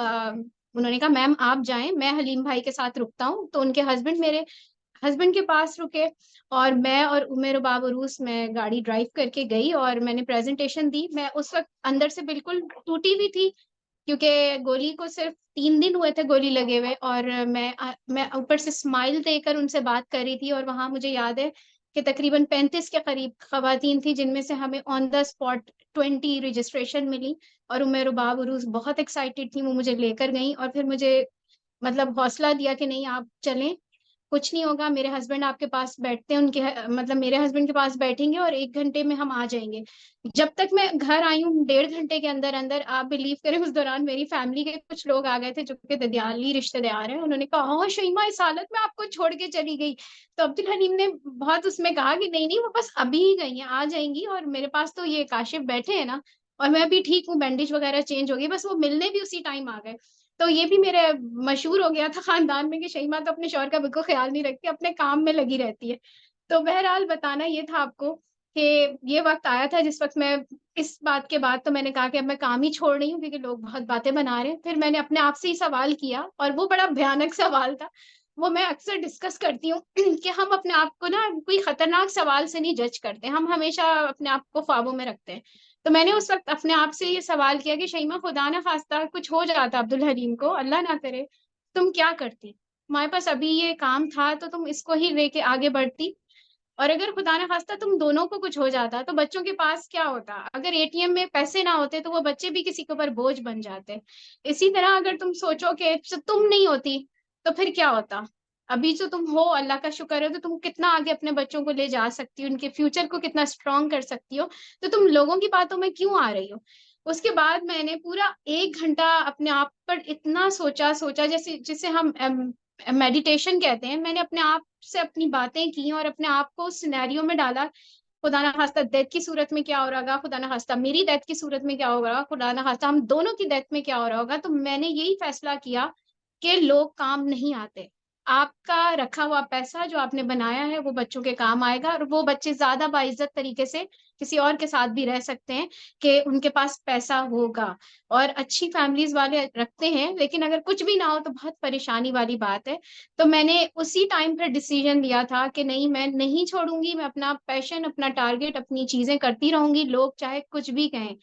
उन्होंने कहा मैम आप जाएं, मैं हलीम भाई के साथ रुकता हूँ। तो उनके हस्बैंड मेरे हस्बैंड के पास रुके, और मैं और उमेर बाबरूस मैं गाड़ी ड्राइव करके गई और मैंने प्रेजेंटेशन दी। मैं उस वक्त अंदर से बिल्कुल टूटी हुई थी, क्योंकि गोली को सिर्फ 3 दिन हुए थे गोली लगे हुए। और मैं ऊपर से स्माइल देकर उनसे बात कर रही थी। और वहां मुझे याद है कि तकरीबन 35 के करीब खवातीन थी, जिनमें से हमें ऑन द स्पॉट 20 रजिस्ट्रेशन मिली। और उमेर बाब उरूज बहुत एक्साइटेड थी, वो मुझे लेकर गई और फिर मुझे मतलब हौसला दिया कि नहीं आप चलें, कुछ नहीं होगा, मेरे हस्बैंड आपके पास बैठते हैं, उनके मतलब मेरे हस्बैंड के पास बैठेंगे और 1 घंटे में हम आ जाएंगे। जब तक मैं घर आई हूँ 1.5 घंटे के अंदर अंदर, आप बिलीव करें उस दौरान मेरी फैमिली के कुछ लोग आ गए थे जो कि ददियाली रिश्तेदार हैं। उन्होंने कहा हाँ शईमा इस हालत में आपको छोड़ के चली गई। तो अब्दुल हलीम ने बहुत उसमें कहा कि नहीं नहीं वो बस अभी ही गई हैं, आ जाएंगी, और मेरे पास तो ये काशिफ बैठे हैं ना, और मैं अभी ठीक हूँ, बैंडेज वगैरह चेंज हो गई, बस वो मिलने भी उसी टाइम आ गए। तो ये भी मेरे मशहूर हो गया था खानदान में कि शहीमा तो अपने शौहर का बिल्कुल ख्याल नहीं रखती, अपने काम में लगी रहती है। तो बहरहाल बताना ये था आपको कि ये वक्त आया था जिस वक्त मैं इस बात के बाद तो मैंने कहा कि अब मैं काम ही छोड़ रही हूँ, क्योंकि लोग बहुत बातें बना रहे हैं। फिर मैंने अपने आप से ही सवाल किया, और वो बड़ा भयानक सवाल था। वो मैं अक्सर डिस्कस करती हूँ कि हम अपने आप को ना कोई खतरनाक सवाल से नहीं जज करते, हम हमेशा अपने आप को ख्वाबों में रखते हैं। तो मैंने उस वक्त अपने आप से ये सवाल किया कि शईमा खुदा ना खास्ता कुछ हो जाता अब्दुल हलीम को, अल्लाह ना करे, तुम क्या करती? तुम्हारे पास अभी ये काम था तो तुम इसको ही लेके आगे बढ़ती, और अगर खुदा ना खास्ता तुम दोनों को कुछ हो जाता तो बच्चों के पास क्या होता? अगर एटीएम में पैसे ना होते तो वो बच्चे भी किसी के ऊपर बोझ बन जाते। इसी तरह अगर तुम सोचो कि तुम नहीं होती तो फिर क्या होता? अभी जो तुम हो अल्लाह का शुक्र है, तो तुम कितना आगे अपने बच्चों को ले जा सकती हो, उनके फ्यूचर को कितना स्ट्रांग कर सकती हो। तो तुम लोगों की बातों में क्यों आ रही हो? उसके बाद मैंने पूरा 1 घंटा अपने आप पर इतना सोचा सोचा, जैसे जिसे हम मेडिटेशन कहते हैं। मैंने अपने आप से अपनी बातें की और अपने आप को उस सिनेरियो में डाला, खुदा ना खास्ता डेथ की सूरत में क्या हो रहा होगा, खुदा ना खास्ता मेरी डेथ की सूरत में क्या हो रहा, खुदा ना खास्ता हम दोनों की डेथ में क्या हो रहा होगा। तो मैंने यही फैसला किया कि लोग काम नहीं आते, आपका रखा हुआ पैसा जो आपने बनाया है वो बच्चों के काम आएगा, और वो बच्चे ज्यादा बाइज्जत तरीके से किसी और के साथ भी रह सकते हैं कि उनके पास पैसा होगा। और अच्छी फैमिलीज वाले रखते हैं, लेकिन अगर कुछ भी ना हो तो बहुत परेशानी वाली बात है। तो मैंने उसी टाइम पर डिसीजन लिया था कि नहीं मैं नहीं छोड़ूंगी, मैं अपना पैशन अपना टारगेट अपनी चीजें करती रहूंगी, लोग चाहे कुछ भी कहें।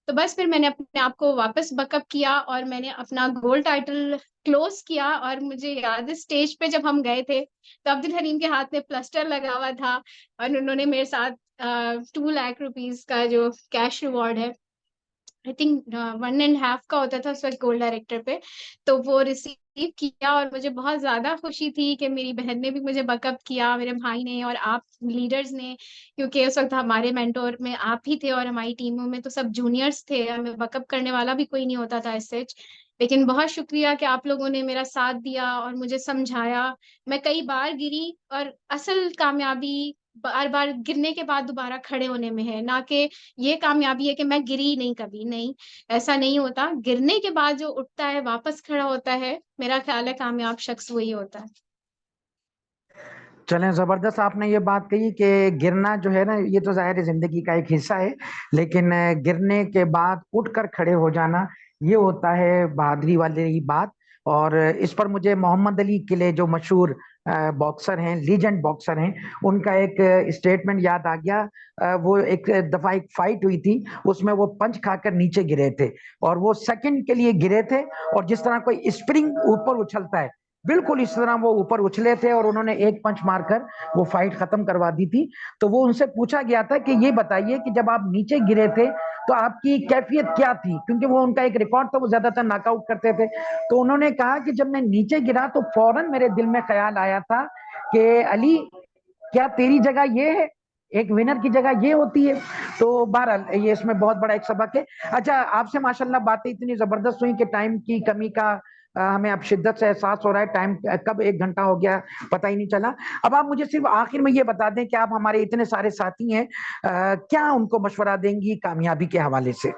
तो बस फिर मैंने अपने आप को वापस बकअप किया और मैंने अपना गोल्ड टाइटल क्लोज किया। और मुझे याद है स्टेज पे जब हम गए थे तो अब्दुल हलीम के हाथ में प्लास्टर लगा हुआ था और उन्होंने मेरे साथ 2 लाख रुपीज का जो कैश रिवॉर्ड है, आई थिंक 1.5 का होता था उस वक्त गोल्ड डायरेक्टर पे, तो वो रिसीव किया। और मुझे बहुत ज्यादा खुशी थी कि मेरी बहन ने भी मुझे बकअप किया, मेरे भाई ने और आप लीडर्स ने, क्योंकि उस वक्त हमारे मेंटोर में आप ही थे और हमारी टीमों में तो सब जूनियर्स थे, हमें बकअप करने वाला भी कोई नहीं होता था ऐसे। लेकिन बहुत शुक्रिया कि आप लोगों ने मेरा साथ दिया और मुझे समझाया। मैं कई बार गिरी और असल कामयाबी बार बार गिरने के बाद दोबारा खड़े होने में है, ना कि ये कामयाबी है कि मैं गिरी नहीं, कभी नहीं। ऐसा नहीं होता, गिरने के बाद जो उठता है वापस खड़ा होता है, मेरा ख्याल है कामयाब शख्स वही होता है। चलें, जबरदस्त आपने ये बात कही कि गिरना जो है ना, ये तो जाहिर है जिंदगी का एक हिस्सा है, लेकिन गिरने के बाद उठकर खड़े हो जाना, ये होता है बहादुरी वाली बात। और इस पर मुझे मोहम्मद अली किले, जो मशहूर बॉक्सर हैं, लीजेंड बॉक्सर हैं, उनका एक स्टेटमेंट याद आ गया। वो एक दफा एक फाइट हुई थी, उसमें वो पंच खाकर नीचे गिरे थे, और वो सेकंड के लिए गिरे थे, और जिस तरह कोई स्प्रिंग ऊपर उछलता है, बिल्कुल इस तरह वो ऊपर उछले थे, और उन्होंने एक पंच मारकर वो फाइट खत्म करवा दी थी। तो वो उनसे पूछा गया था कि ये बताइए कि जब आप नीचे गिरे थे तो आपकी कैफियत क्या थी, क्योंकि वो उनका एक रिकॉर्ड था, वो ज्यादातर नॉकआउट करते थे। तो उन्होंने कहा कि जब मैं नीचे गिरा तो फौरन मेरे दिल में ख्याल आया था कि अली, क्या तेरी जगह ये है, एक विनर की जगह ये होती है। तो बहरहाल ये इसमें बहुत बड़ा एक सबक है। अच्छा, आपसे माशाल्लाह बातें इतनी जबरदस्त हुई कि टाइम की कमी का हमें अब शिद्दत से एहसास हो रहा है। टाइम कब 1 घंटा हो गया पता ही नहीं चला। अब आप मुझे सिर्फ आखिर में ये बता दें कि आप हमारे इतने सारे साथी हैं, क्या उनको मशवरा देंगी कामयाबी के हवाले से?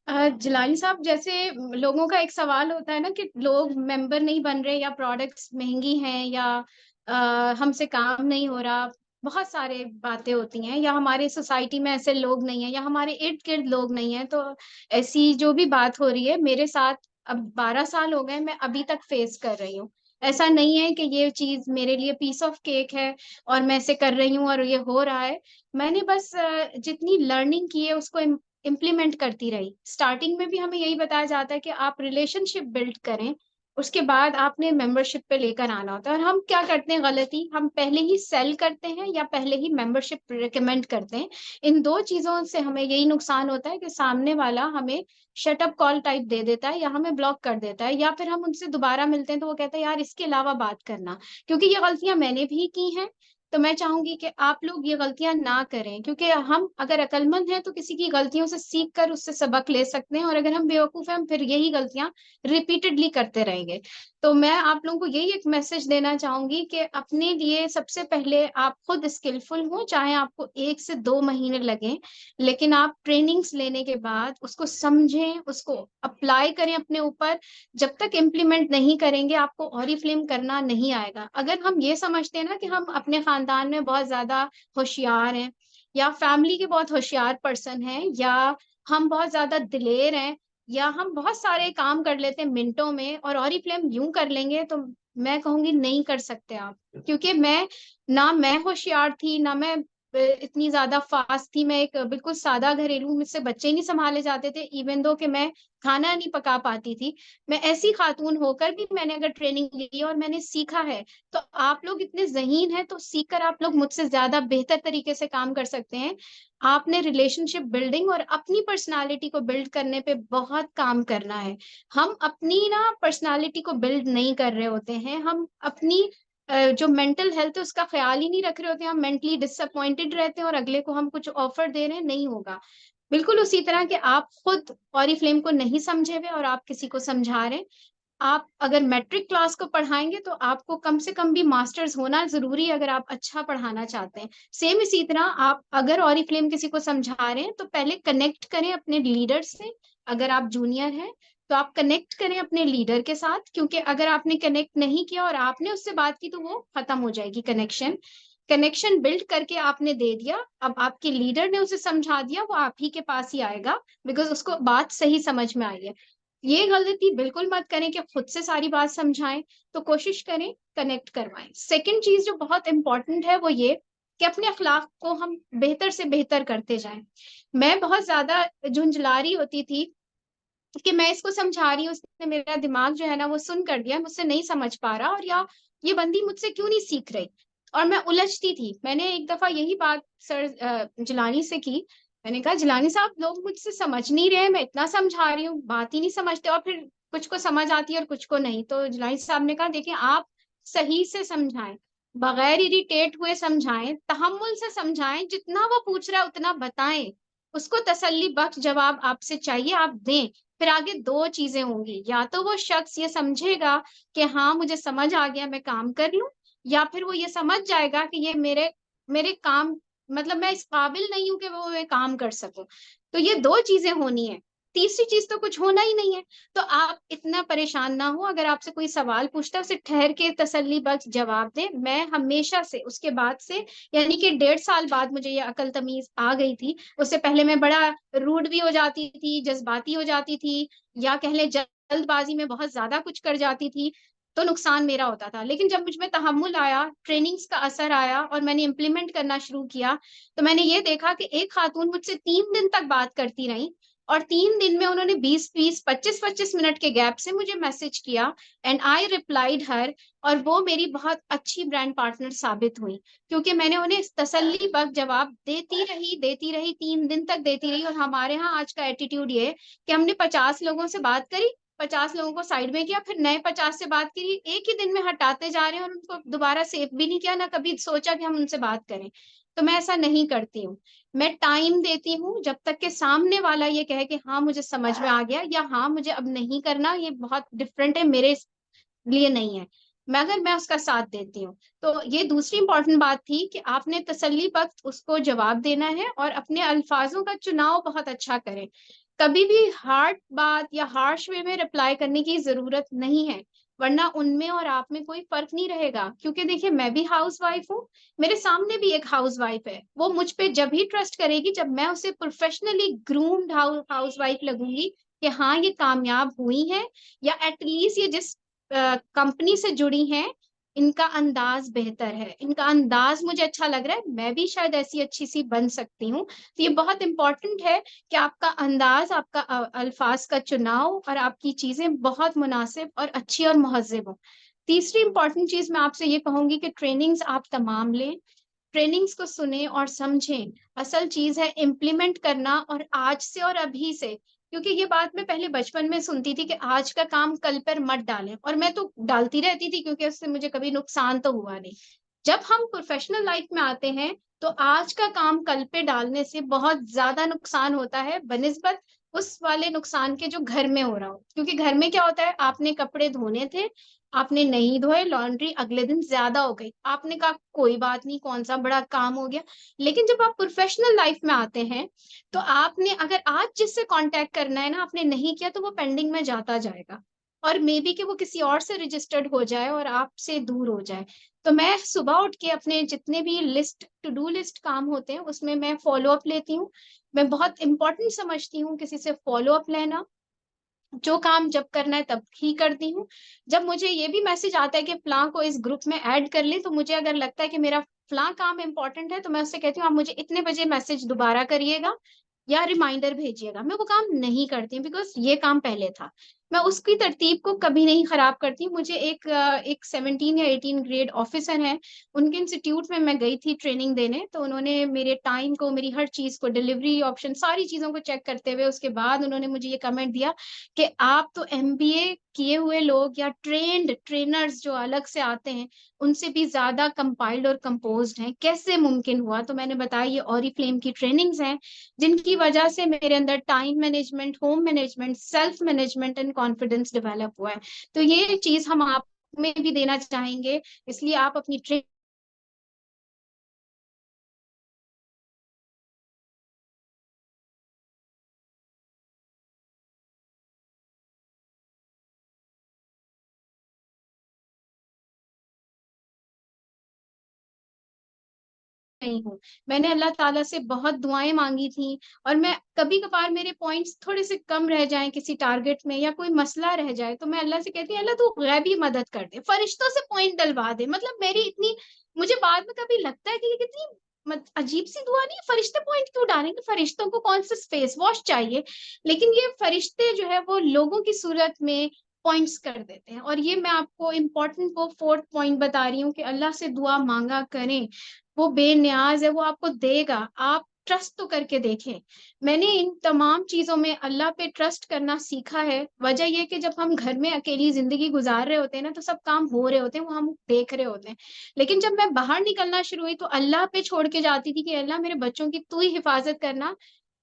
जिलानी साहब, जैसे लोगों का एक सवाल होता है ना कि लोग मेंबर नहीं बन रहे, या प्रोडक्ट्स महंगी हैं, या हमसे काम नहीं हो रहा, बहुत सारे बातें होती हैं, या हमारे सोसाइटी में ऐसे लोग नहीं हैं, या हमारे इर्द गिर्द लोग नहीं हैं। तो ऐसी जो भी बात हो रही है मेरे साथ, अब 12 साल हो गए, मैं अभी तक फेस कर रही हूँ। ऐसा नहीं है कि ये चीज मेरे लिए पीस ऑफ केक है और मैं इसे कर रही हूँ और ये हो रहा है। मैंने बस जितनी लर्निंग की है उसको इम्प्लीमेंट करती रही। स्टार्टिंग में भी हमें यही बताया जाता है कि आप रिलेशनशिप बिल्ड करें, उसके बाद आपने मेंबरशिप पे लेकर आना होता है। और हम क्या करते हैं गलती, हम पहले ही सेल करते हैं या पहले ही मेंबरशिप रिकमेंड करते हैं। इन दो चीजों से हमें यही नुकसान होता है कि सामने वाला हमें शट अप कॉल टाइप दे देता है, या हमें ब्लॉक कर देता है, या फिर हम उनसे दोबारा मिलते हैं तो वो कहता है यार इसके अलावा बात करना। क्योंकि ये गलतियां मैंने भी की हैं, तो मैं चाहूंगी कि आप लोग ये गलतियां ना करें, क्योंकि हम अगर अक्लमंद हैं तो किसी की गलतियों से सीख कर उससे सबक ले सकते हैं, और अगर हम बेवकूफ हैं हम फिर यही गलतियां रिपीटेडली करते रहेंगे। तो मैं आप लोगों को यही एक मैसेज देना चाहूंगी कि अपने लिए सबसे पहले आप खुद स्किलफुल हो, चाहे आपको 1 से 2 महीने लगे, लेकिन आप ट्रेनिंग्स लेने के बाद उसको समझें, उसको अप्लाई करें अपने ऊपर। जब तक इम्प्लीमेंट नहीं करेंगे आपको ऑरिफ्लेम करना नहीं आएगा। अगर हम ये समझते हैं ना कि हम अपने खानदान में बहुत ज्यादा होशियार हैं, या फैमिली के बहुत होशियार पर्सन हैं, या हम बहुत ज्यादा दिलेर हैं, या हम बहुत सारे काम कर लेते हैं मिनटों में और ऑरिफ्लेम यूं कर लेंगे, तो मैं कहूंगी नहीं कर सकते आप। क्योंकि मैं होशियार थी ना, मैं इतनी ज्यादा फास्ट थी। मैं एक बिल्कुल सादा घरेलू, मुझसे बच्चे नहीं संभाले जाते थे, इवन दो कि मैं खाना नहीं पका पाती थी। मैं ऐसी खातून होकर भी मैंने अगर ट्रेनिंग ली और मैंने सीखा है, तो आप लोग इतने ज़हीन हैं तो सीखकर आप लोग मुझसे ज्यादा बेहतर तरीके से काम कर सकते हैं। आपने रिलेशनशिप बिल्डिंग और अपनी पर्सनालिटी को बिल्ड करने पे बहुत काम करना है। हम अपनी ना पर्सनालिटी को बिल्ड नहीं कर रहे होते हैं, हम अपनी जो मेंटल हेल्थ है उसका ख्याल ही नहीं रख रहे होते हैं, हम मेंटली डिसअपॉइंटेड रहते हैं और अगले को हम कुछ ऑफर दे रहे हैं, नहीं होगा। बिल्कुल उसी तरह के आप खुद ऑरिफ्लेम को नहीं समझे हुए और आप किसी को समझा रहे हैं। आप अगर मैट्रिक क्लास को पढ़ाएंगे तो आपको कम से कम भी मास्टर्स होना जरूरी है अगर आप अच्छा पढ़ाना चाहते हैं। सेम इसी तरह आप अगर ऑरिफ्लेम किसी को समझा रहे हैं तो पहले कनेक्ट करें अपने लीडर से। अगर आप जूनियर हैं तो आप कनेक्ट करें अपने लीडर के साथ, क्योंकि अगर आपने कनेक्ट नहीं किया और आपने उससे बात की तो वो खत्म हो जाएगी कनेक्शन। कनेक्शन बिल्ड करके आपने दे दिया, अब आपके लीडर ने उसे समझा दिया, वो आप ही के पास ही आएगा, बिकॉज उसको बात सही समझ में आई है। ये गलती बिल्कुल मत करें कि खुद से सारी बात समझाएं, तो कोशिश करें कनेक्ट करवाएं। सेकंड चीज जो बहुत इंपॉर्टेंट है वो ये कि अपने अखलाक को हम बेहतर से बेहतर करते जाएं। मैं बहुत ज्यादा झुंझला होती थी कि मैं इसको समझा रही हूँ, उसने मेरा दिमाग जो है ना वो सुन कर दिया, मुझसे नहीं समझ पा रहा, और या ये बंदी मुझसे क्यों नहीं सीख रही। और मैं उलझती थी। मैंने एक दफा यही बात सर जिलानी से की। मैंने कहा जिलानी साहब, लोग मुझसे समझ नहीं रहे, मैं इतना समझा रही हूँ, बात ही नहीं समझते, और फिर कुछ को समझ आती है और कुछ को नहीं। तो जिलानी साहब ने कहा देखिए, आप सही से समझाएं, बगैर इरिटेट हुए समझाएं, तहम्मुल से समझाएं, जितना वो पूछ रहा है उतना बताएं, उसको तसल्ली बख्श जवाब आपसे चाहिए आप दें। फिर आगे दो चीजें होंगी, या तो वो शख्स ये समझेगा कि हाँ मुझे समझ आ गया, मैं काम कर लूं, या फिर वो ये समझ जाएगा कि ये मेरे मेरे काम, मतलब मैं इस काबिल नहीं हूं कि वो ये काम कर सकूं। तो ये दो चीजें होनी है, तीसरी चीज तो कुछ होना ही नहीं है। तो आप इतना परेशान ना हो, अगर आपसे कोई सवाल पूछता है उसे ठहर के तसल्ली बख्श जवाब दें। मैं हमेशा से उसके बाद से, यानी कि 1.5 साल बाद मुझे ये अकल तमीज आ गई थी। उससे पहले मैं बड़ा रूड भी हो जाती थी, जज्बाती हो जाती थी, या कह ले जल्दबाजी में बहुत ज्यादा कुछ कर जाती थी, तो नुकसान मेरा होता था। लेकिन जब मुझ में तहम्मुल आया, ट्रेनिंग्स का असर आया और मैंने इम्प्लीमेंट करना शुरू किया, तो मैंने ये देखा कि एक खातून मुझसे 3 दिन तक बात करती रही, और 3 दिन में उन्होंने 20-20, 25-25 मिनट के गैप से मुझे मैसेज किया, एंड आई रिप्लाइड हर। और वो मेरी बहुत अच्छी ब्रांड पार्टनर साबित हुई, क्योंकि मैंने उन्हें तसल्ली बख्श जवाब देती रही, 3 दिन तक देती रही। और हमारे यहाँ आज का एटीट्यूड ये है कि हमने 50 लोगों से बात करी, 50 लोगों को साइड में किया, फिर नए 50 से बात करी, एक ही दिन में हटाते जा रहे हैं, और उनको दोबारा सेव भी नहीं किया, ना कभी सोचा कि हम उनसे बात करें। तो मैं ऐसा नहीं करती हूँ। मैं टाइम देती हूँ जब तक के सामने वाला ये कहे कि हाँ मुझे समझ में आ गया, या हाँ मुझे अब नहीं करना, ये बहुत डिफरेंट है, मेरे लिए नहीं है, मगर मैं उसका साथ देती हूँ। तो ये दूसरी इंपॉर्टेंट बात थी कि आपने तसल्ली बख्श उसको जवाब देना है, और अपने अल्फाजों का चुनाव बहुत अच्छा करें। कभी भी हार्ड बात या हार्श वे में रिप्लाई करने की जरूरत नहीं है, वरना उनमें और आप में कोई फर्क नहीं रहेगा। क्योंकि देखिए, मैं भी हाउस वाइफ हूँ, मेरे सामने भी एक हाउस वाइफ है, वो मुझ पे जब ही ट्रस्ट करेगी जब मैं उसे प्रोफेशनली ग्रूम्ड हाउस वाइफ लगूंगी कि हाँ ये कामयाब हुई है, या एटलीस्ट ये जिस कंपनी से जुड़ी हैं, इनका अंदाज बेहतर है, इनका अंदाज मुझे अच्छा लग रहा है, मैं भी शायद ऐसी अच्छी सी बन सकती हूँ। तो ये बहुत इंपॉर्टेंट है कि आपका अंदाज, आपका अल्फाज का चुनाव और आपकी चीजें बहुत मुनासिब और अच्छी और महज़िब हो। तीसरी इंपॉर्टेंट चीज मैं आपसे ये कहूंगी कि ट्रेनिंग्स आप तमाम लें, ट्रेनिंग्स को सुने और समझें। असल चीज है इम्प्लीमेंट करना, और आज से और अभी से। क्योंकि ये बात मैं पहले बचपन में सुनती थी कि आज का काम कल पर मत डालें, और मैं तो डालती रहती थी क्योंकि उससे मुझे कभी नुकसान तो हुआ नहीं। जब हम प्रोफेशनल लाइफ में आते हैं, तो आज का काम कल पे डालने से बहुत ज्यादा नुकसान होता है बनिस्बत उस वाले नुकसान के जो घर में हो रहा हो। क्योंकि घर में क्या होता है, आपने कपड़े धोने थे, आपने नहीं धोए, लॉन्ड्री अगले दिन ज्यादा हो गई, आपने कहा कोई बात नहीं, कौन सा बड़ा काम हो गया। लेकिन जब आप प्रोफेशनल लाइफ में आते हैं, तो आपने अगर आज जिससे कांटेक्ट करना है ना, आपने नहीं किया, तो वो पेंडिंग में जाता जाएगा, और मे बी कि वो किसी और से रजिस्टर्ड हो जाए और आपसे दूर हो जाए। तो मैं सुबह उठ के अपने जितने भी लिस्ट, टू डू लिस्ट काम होते हैं, उसमें मैं फॉलो अप लेती हूँ। मैं बहुत इंपॉर्टेंट समझती हूँ किसी से फॉलो अप लेना। जो काम जब करना है तब ही करती हूँ। जब मुझे ये भी मैसेज आता है कि फलां को इस ग्रुप में ऐड कर ले, तो मुझे अगर लगता है कि मेरा फलां काम इंपॉर्टेंट है, तो मैं उससे कहती हूँ आप मुझे इतने बजे मैसेज दोबारा करिएगा या रिमाइंडर भेजिएगा। मैं वो काम नहीं करती बिकॉज ये काम पहले था। मैं उसकी तरतीब को कभी नहीं खराब करती। मुझे एक 17 या 18 ग्रेड ऑफिसर है, उनके इंस्टीट्यूट में मैं गई थी ट्रेनिंग देने, तो उन्होंने मेरे टाइम को, मेरी हर चीज को, डिलीवरी ऑप्शन, सारी चीजों को चेक करते हुए उसके बाद उन्होंने मुझे ये कमेंट दिया कि आप तो एमबीए किए हुए लोग या ट्रेंड ट्रेनर्स जो अलग से आते हैं, उनसे भी ज्यादा कंपाइल्ड और कंपोज्ड हैं, कैसे मुमकिन हुआ। तो मैंने बताया ये ऑरिफ्लेम की ट्रेनिंग्स हैं, जिनकी वजह से मेरे अंदर time management, home management, self management and confidence develop हुआ है। तो ये चीज हम आप में भी देना चाहेंगे, इसलिए आप अपनी नहीं हूँ। मैंने अल्लाह ताला से बहुत दुआएं मांगी थी, और मैं कभी कभार मेरे पॉइंट्स थोड़े से कम रह जाएं किसी टारगेट में, या कोई मसला रह जाए, तो मैं अल्लाह से कहती हूँ अल्लाह तू गैबी मदद कर दे, फरिश्तों से पॉइंट डलवा दे। मतलब मेरी इतनी, मुझे बाद में कभी लगता है कि ये कितनी अजीब सी दुआ नहीं, फरिश्ते पॉइंट क्यों डालेंगे? फरिश्तों को कौन सा फेस वॉश चाहिए? लेकिन ये फरिश्ते जो है वो लोगों की सूरत में पॉइंट्स कर देते हैं। और ये मैं आपको इम्पोर्टेंट वो 4th पॉइंट बता रही हूँ कि अल्लाह से दुआ मांगा करें, वो बेनियाज है, वो आपको देगा। आप ट्रस्ट तो करके देखें। मैंने इन तमाम चीजों में अल्लाह पे ट्रस्ट करना सीखा है। वजह ये कि जब हम घर में अकेली जिंदगी गुजार रहे होते हैं ना, तो सब काम हो रहे होते हैं, वो हम देख रहे होते हैं। लेकिन जब मैं बाहर निकलना शुरू हुई तो अल्लाह पे छोड़ के जाती थी कि अल्लाह मेरे बच्चों की तू ही हिफाजत करना।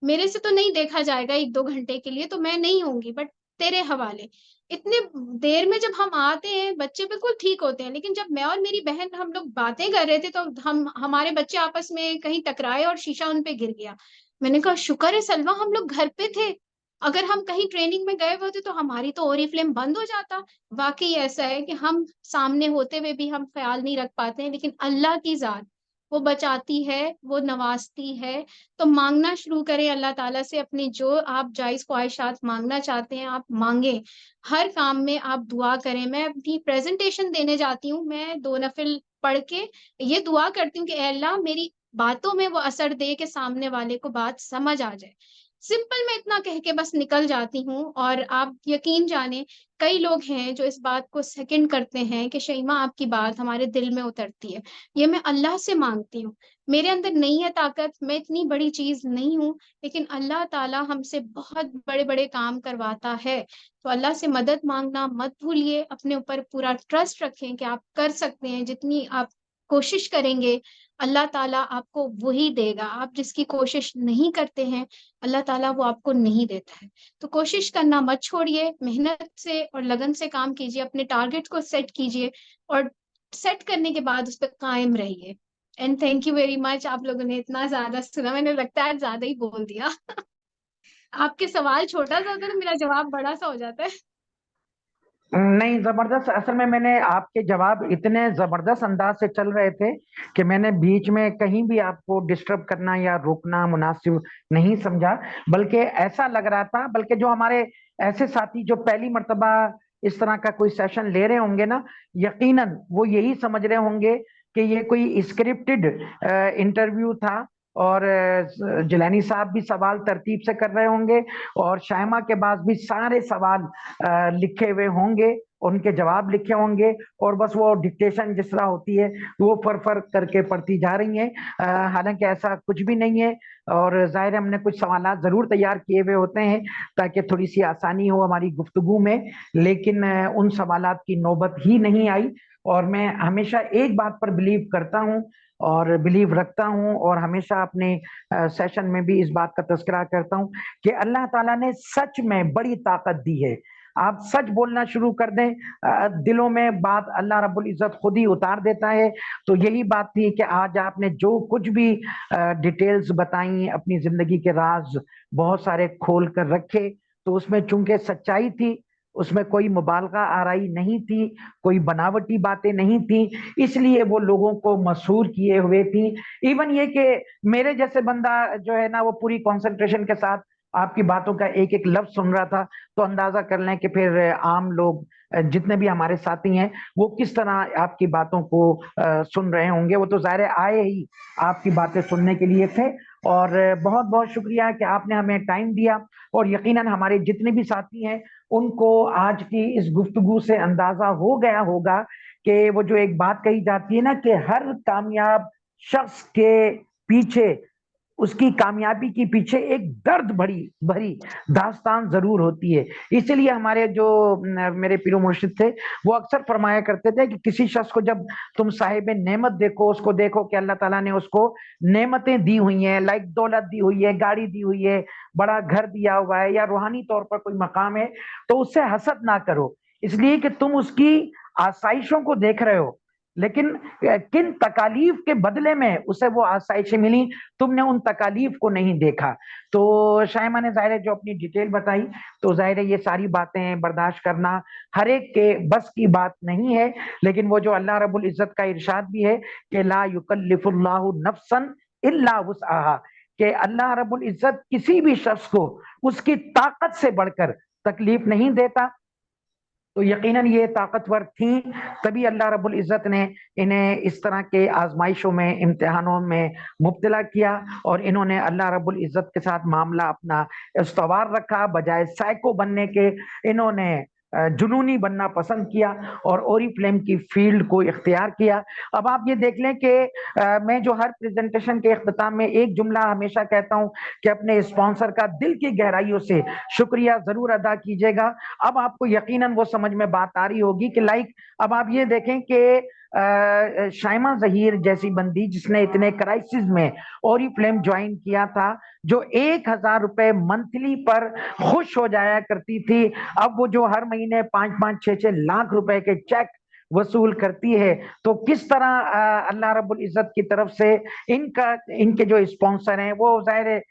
मेरे से तो नहीं देखा जाएगा 1-2 घंटे के लिए, तो मैं नहीं होंगी, बट तेरे हवाले। इतने देर में जब हम आते हैं, बच्चे बिल्कुल ठीक होते हैं, लेकिन जब मैं और मेरी बहन हम लोग बातें कर रहे थे तो हम हमारे बच्चे आपस में कहीं टकराए और शीशा उन पे गिर गया। मैंने कहा शुक्र है सलमा हम लोग घर पे थे। अगर हम कहीं ट्रेनिंग में गए होते तो हमारी तो ओरिफ्लेम बंद हो जाता। वाक़ई ऐसा है कि हम सामने होते हुए भी हम ख़्याल नहीं रख पाते हैं, लेकिन अल्लाह की ज़ात, वो बचाती है, वो नवाज़ती है। तो माँगना शुरू करें अल्लाह ताला से, अपनी जो आप जायज़ ख़्वाहिशात माँगना चाहते हैं, आप माँगें। हर काम में आप दुआ करें। मैं अपनी प्रेज़ेंटेशन देने जाती हूँ, मैं 2 नफ़िल पढ़ के ये दुआ करती हूँ कि ए अल्लाह मेरी बातों में वो असर दे कि सामने वाले को बात समझ आ जाए। सिंपल मैं इतना कह के बस निकल जाती हूँ। और आप यकीन जानें, कई लोग हैं जो इस बात को सेकंड करते हैं कि शईमा आपकी बात हमारे दिल में उतरती है। ये मैं अल्लाह से माँगती हूँ। मेरे अंदर नहीं है ताकत, मैं इतनी बड़ी चीज़ नहीं हूँ, लेकिन अल्लाह ताला हमसे बहुत बड़े-बड़े काम करवाता है। तो अल्लाह से मदद माँगना मत भूलिए, अपने ऊपर पूरा ट्रस्ट रखें कि आप कर सकते हैं, जितनी आप कोशिश करेंगे, अल्लाह ताला आपको वही देगा। आप जिसकी कोशिश नहीं करते हैं, अल्लाह ताला वो आपको नहीं देता है। तो कोशिश करना मत छोड़िए, मेहनत से और लगन से काम कीजिए, अपने टारगेट को सेट कीजिए और सेट करने के बाद उस पे कायम रहिए। And thank you very much, आप लोगों ने इतना ज़्यादा सुना, मैंने लगता है ज़्यादा ही बोल दिया। आपके सवाल छोटा-सा होता है तो मेरा जवाब बड़ा-सा हो जाता है। नहीं, जबरदस्त। असल में मैंने आपके जवाब इतने जबरदस्त अंदाज से चल रहे थे कि मैंने बीच में कहीं भी आपको डिस्टर्ब करना या रोकना मुनासिब नहीं समझा। बल्कि ऐसा लग रहा था, बल्कि जो हमारे ऐसे साथी जो पहली मर्तबा इस तरह का कोई सेशन ले रहे होंगे ना, यकीनन वो यही समझ रहे होंगे कि ये कोई स्क्रिप्टेड इंटरव्यू था। और जिलानी साहब भी सवाल तरतीब से कर रहे होंगे, और शाइमा के पास भी सारे सवाल लिखे हुए होंगे, उनके जवाब लिखे होंगे, और बस वो डिक्टेशन जिस तरह होती है वो फर फर करके पढ़ती जा रही हैं। हालांकि ऐसा कुछ भी नहीं है। और जाहिर है हमने कुछ सवालात जरूर तैयार किए हुए होते हैं ताकि थोड़ी सी आसानी हो हमारी गुफ्तगू में, लेकिन उन सवालात की नौबत ही नहीं आई। और मैं हमेशा एक बात पर बिलीव करता हूँ और बिलीव रखता हूँ, और हमेशा अपने सेशन में भी इस बात का तस्करा करता हूँ कि अल्लाह ताला ने सच में बड़ी ताकत दी है। आप सच बोलना शुरू कर दें, दिलों में बात अल्लाह रब्बुल इज्जत खुद ही उतार देता है। तो यही बात थी कि आज आपने जो कुछ भी डिटेल्स बताई, अपनी जिंदगी के राज बहुत सारे खोल कर रखे, तो उसमें चूंकि सच्चाई थी, उसमें कोई मुबालगा आराई नहीं थी, कोई बनावटी बातें नहीं थी, इसलिए वो लोगों को मशहूर किए हुए थी। इवन ये कि मेरे जैसे बंदा जो है ना, वो पूरी कंसंट्रेशन के साथ आपकी बातों का एक एक लफ्ज सुन रहा था, तो अंदाजा कर लें कि फिर आम लोग जितने भी हमारे साथी हैं वो किस तरह आपकी बातों को सुन रहे होंगे। वो तो जाहिर है आए ही आपकी बातें सुनने के लिए थे। और बहुत बहुत शुक्रिया कि आपने हमें टाइम दिया। और यकीनन हमारे जितने भी साथी हैं उनको आज की इस गुफ्तगू से अंदाजा हो गया होगा कि वो जो एक बात कही जाती है ना कि हर कामयाब शख्स के पीछे, उसकी कामयाबी के पीछे एक दर्द भरी भरी दास्तान जरूर होती है। इसीलिए हमारे जो मेरे पीरो मुर्शिद थे वो अक्सर फरमाया करते थे कि किसी शख्स को जब तुम साहिब नेमत देखो, उसको देखो कि अल्लाह ताला ने उसको नेमतें दी हुई हैं, लाइक दौलत दी हुई है, गाड़ी दी हुई है, बड़ा घर दिया हुआ है, या रूहानी तौर पर कोई मकाम है, तो उससे हसद ना करो, इसलिए कि तुम उसकी आसाइशों को देख रहे हो, लेकिन किन तकालीफ के बदले में उसे वो आसाइशें मिली, तुमने उन तकालीफ को नहीं देखा। तो शायमा ने जाहिर है जो अपनी डिटेल बताई, तो जाहिर है ये सारी बातें बर्दाश्त करना हर एक के बस की बात नहीं है। लेकिन वो जो अल्लाह रब्बुल इज्जत का इरशाद भी है कि ला युकल्लिफुल्लाहु नफ्सन इल्ला वुसअहा, कि अल्लाह रब्बुल इज्जत किसी भी शख्स को उसकी ताकत से बढ़कर तकलीफ नहीं देता। तो यकीनन ये ताकतवर थी, तभी अल्लाह रब्बुल इज़्ज़त ने इन्हें इस तरह के आजमाइशों में, इम्तिहानों में मुब्तला किया और इन्होंने अल्लाह रब्बुल इज़्ज़त के साथ मामला अपना इस्तवार रखा। बजाय साइको बनने के इन्होंने जुनूनी बनना पसंद किया और ओरिफ्लेम की फील्ड को इख्तियार किया। अब आप ये देख लें कि मैं जो हर प्रेजेंटेशन के इख्तिताम में एक जुमला हमेशा कहता हूं कि अपने स्पॉन्सर का दिल की गहराइयों से शुक्रिया जरूर अदा कीजिएगा। अब आपको यकीनन वो समझ में बात आ रही होगी कि लाइक अब आप ये देखें कि शाइमा जहीर जैसी बंदी जिसने इतने क्राइसिस में ओरिफ्लेम ज्वाइन किया था, जो 1,000 रुपए मंथली पर खुश हो जाया करती थी, अब वो जो हर महीने 5-5, 6-6 लाख रुपए के चेक वसूल करती है, तो किस तरह अल्लाह रब्बुल इज़्ज़त की तरफ से इनके जो स्पॉन्सर हैं वो जाहिर है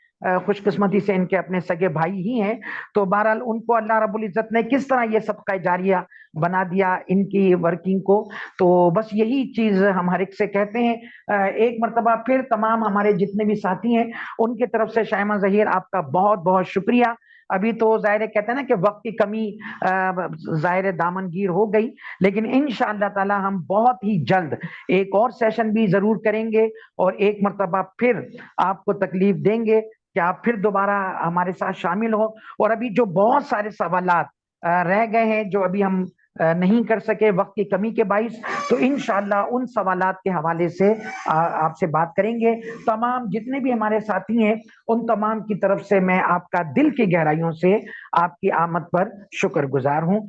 खुशकिस्मती से इनके अपने सगे भाई ही हैं। तो बहरहाल उनको अल्लाह रब्बुल इज़्ज़त ने किस तरह ये सबका जारिया बना दिया इनकी वर्किंग को। तो बस यही चीज हम हर एक से कहते हैं। एक मर्तबा फिर तमाम हमारे जितने भी साथी हैं उनकी तरफ से शाइमा जहीर आपका बहुत बहुत शुक्रिया। अभी तो जाहिर कहते हैं ना कि वक्त की कमी जाहिर दामनगीर हो गई, लेकिन इंशाअल्लाह ताला हम बहुत ही जल्द एक और सेशन भी जरूर करेंगे और एक मर्तबा फिर आपको तकलीफ देंगे कि आप फिर दोबारा हमारे साथ शामिल हो। और अभी जो बहुत सारे सवालात रह गए हैं जो अभी हम नहीं कर सके वक्त की कमी के बाइस, तो इंशाअल्लाह उन सवालात के हवाले से आपसे बात करेंगे। तमाम जितने भी हमारे साथी हैं उन तमाम की तरफ से मैं आपका दिल की गहराइयों से आपकी आमद पर शुक्रगुजार हूं।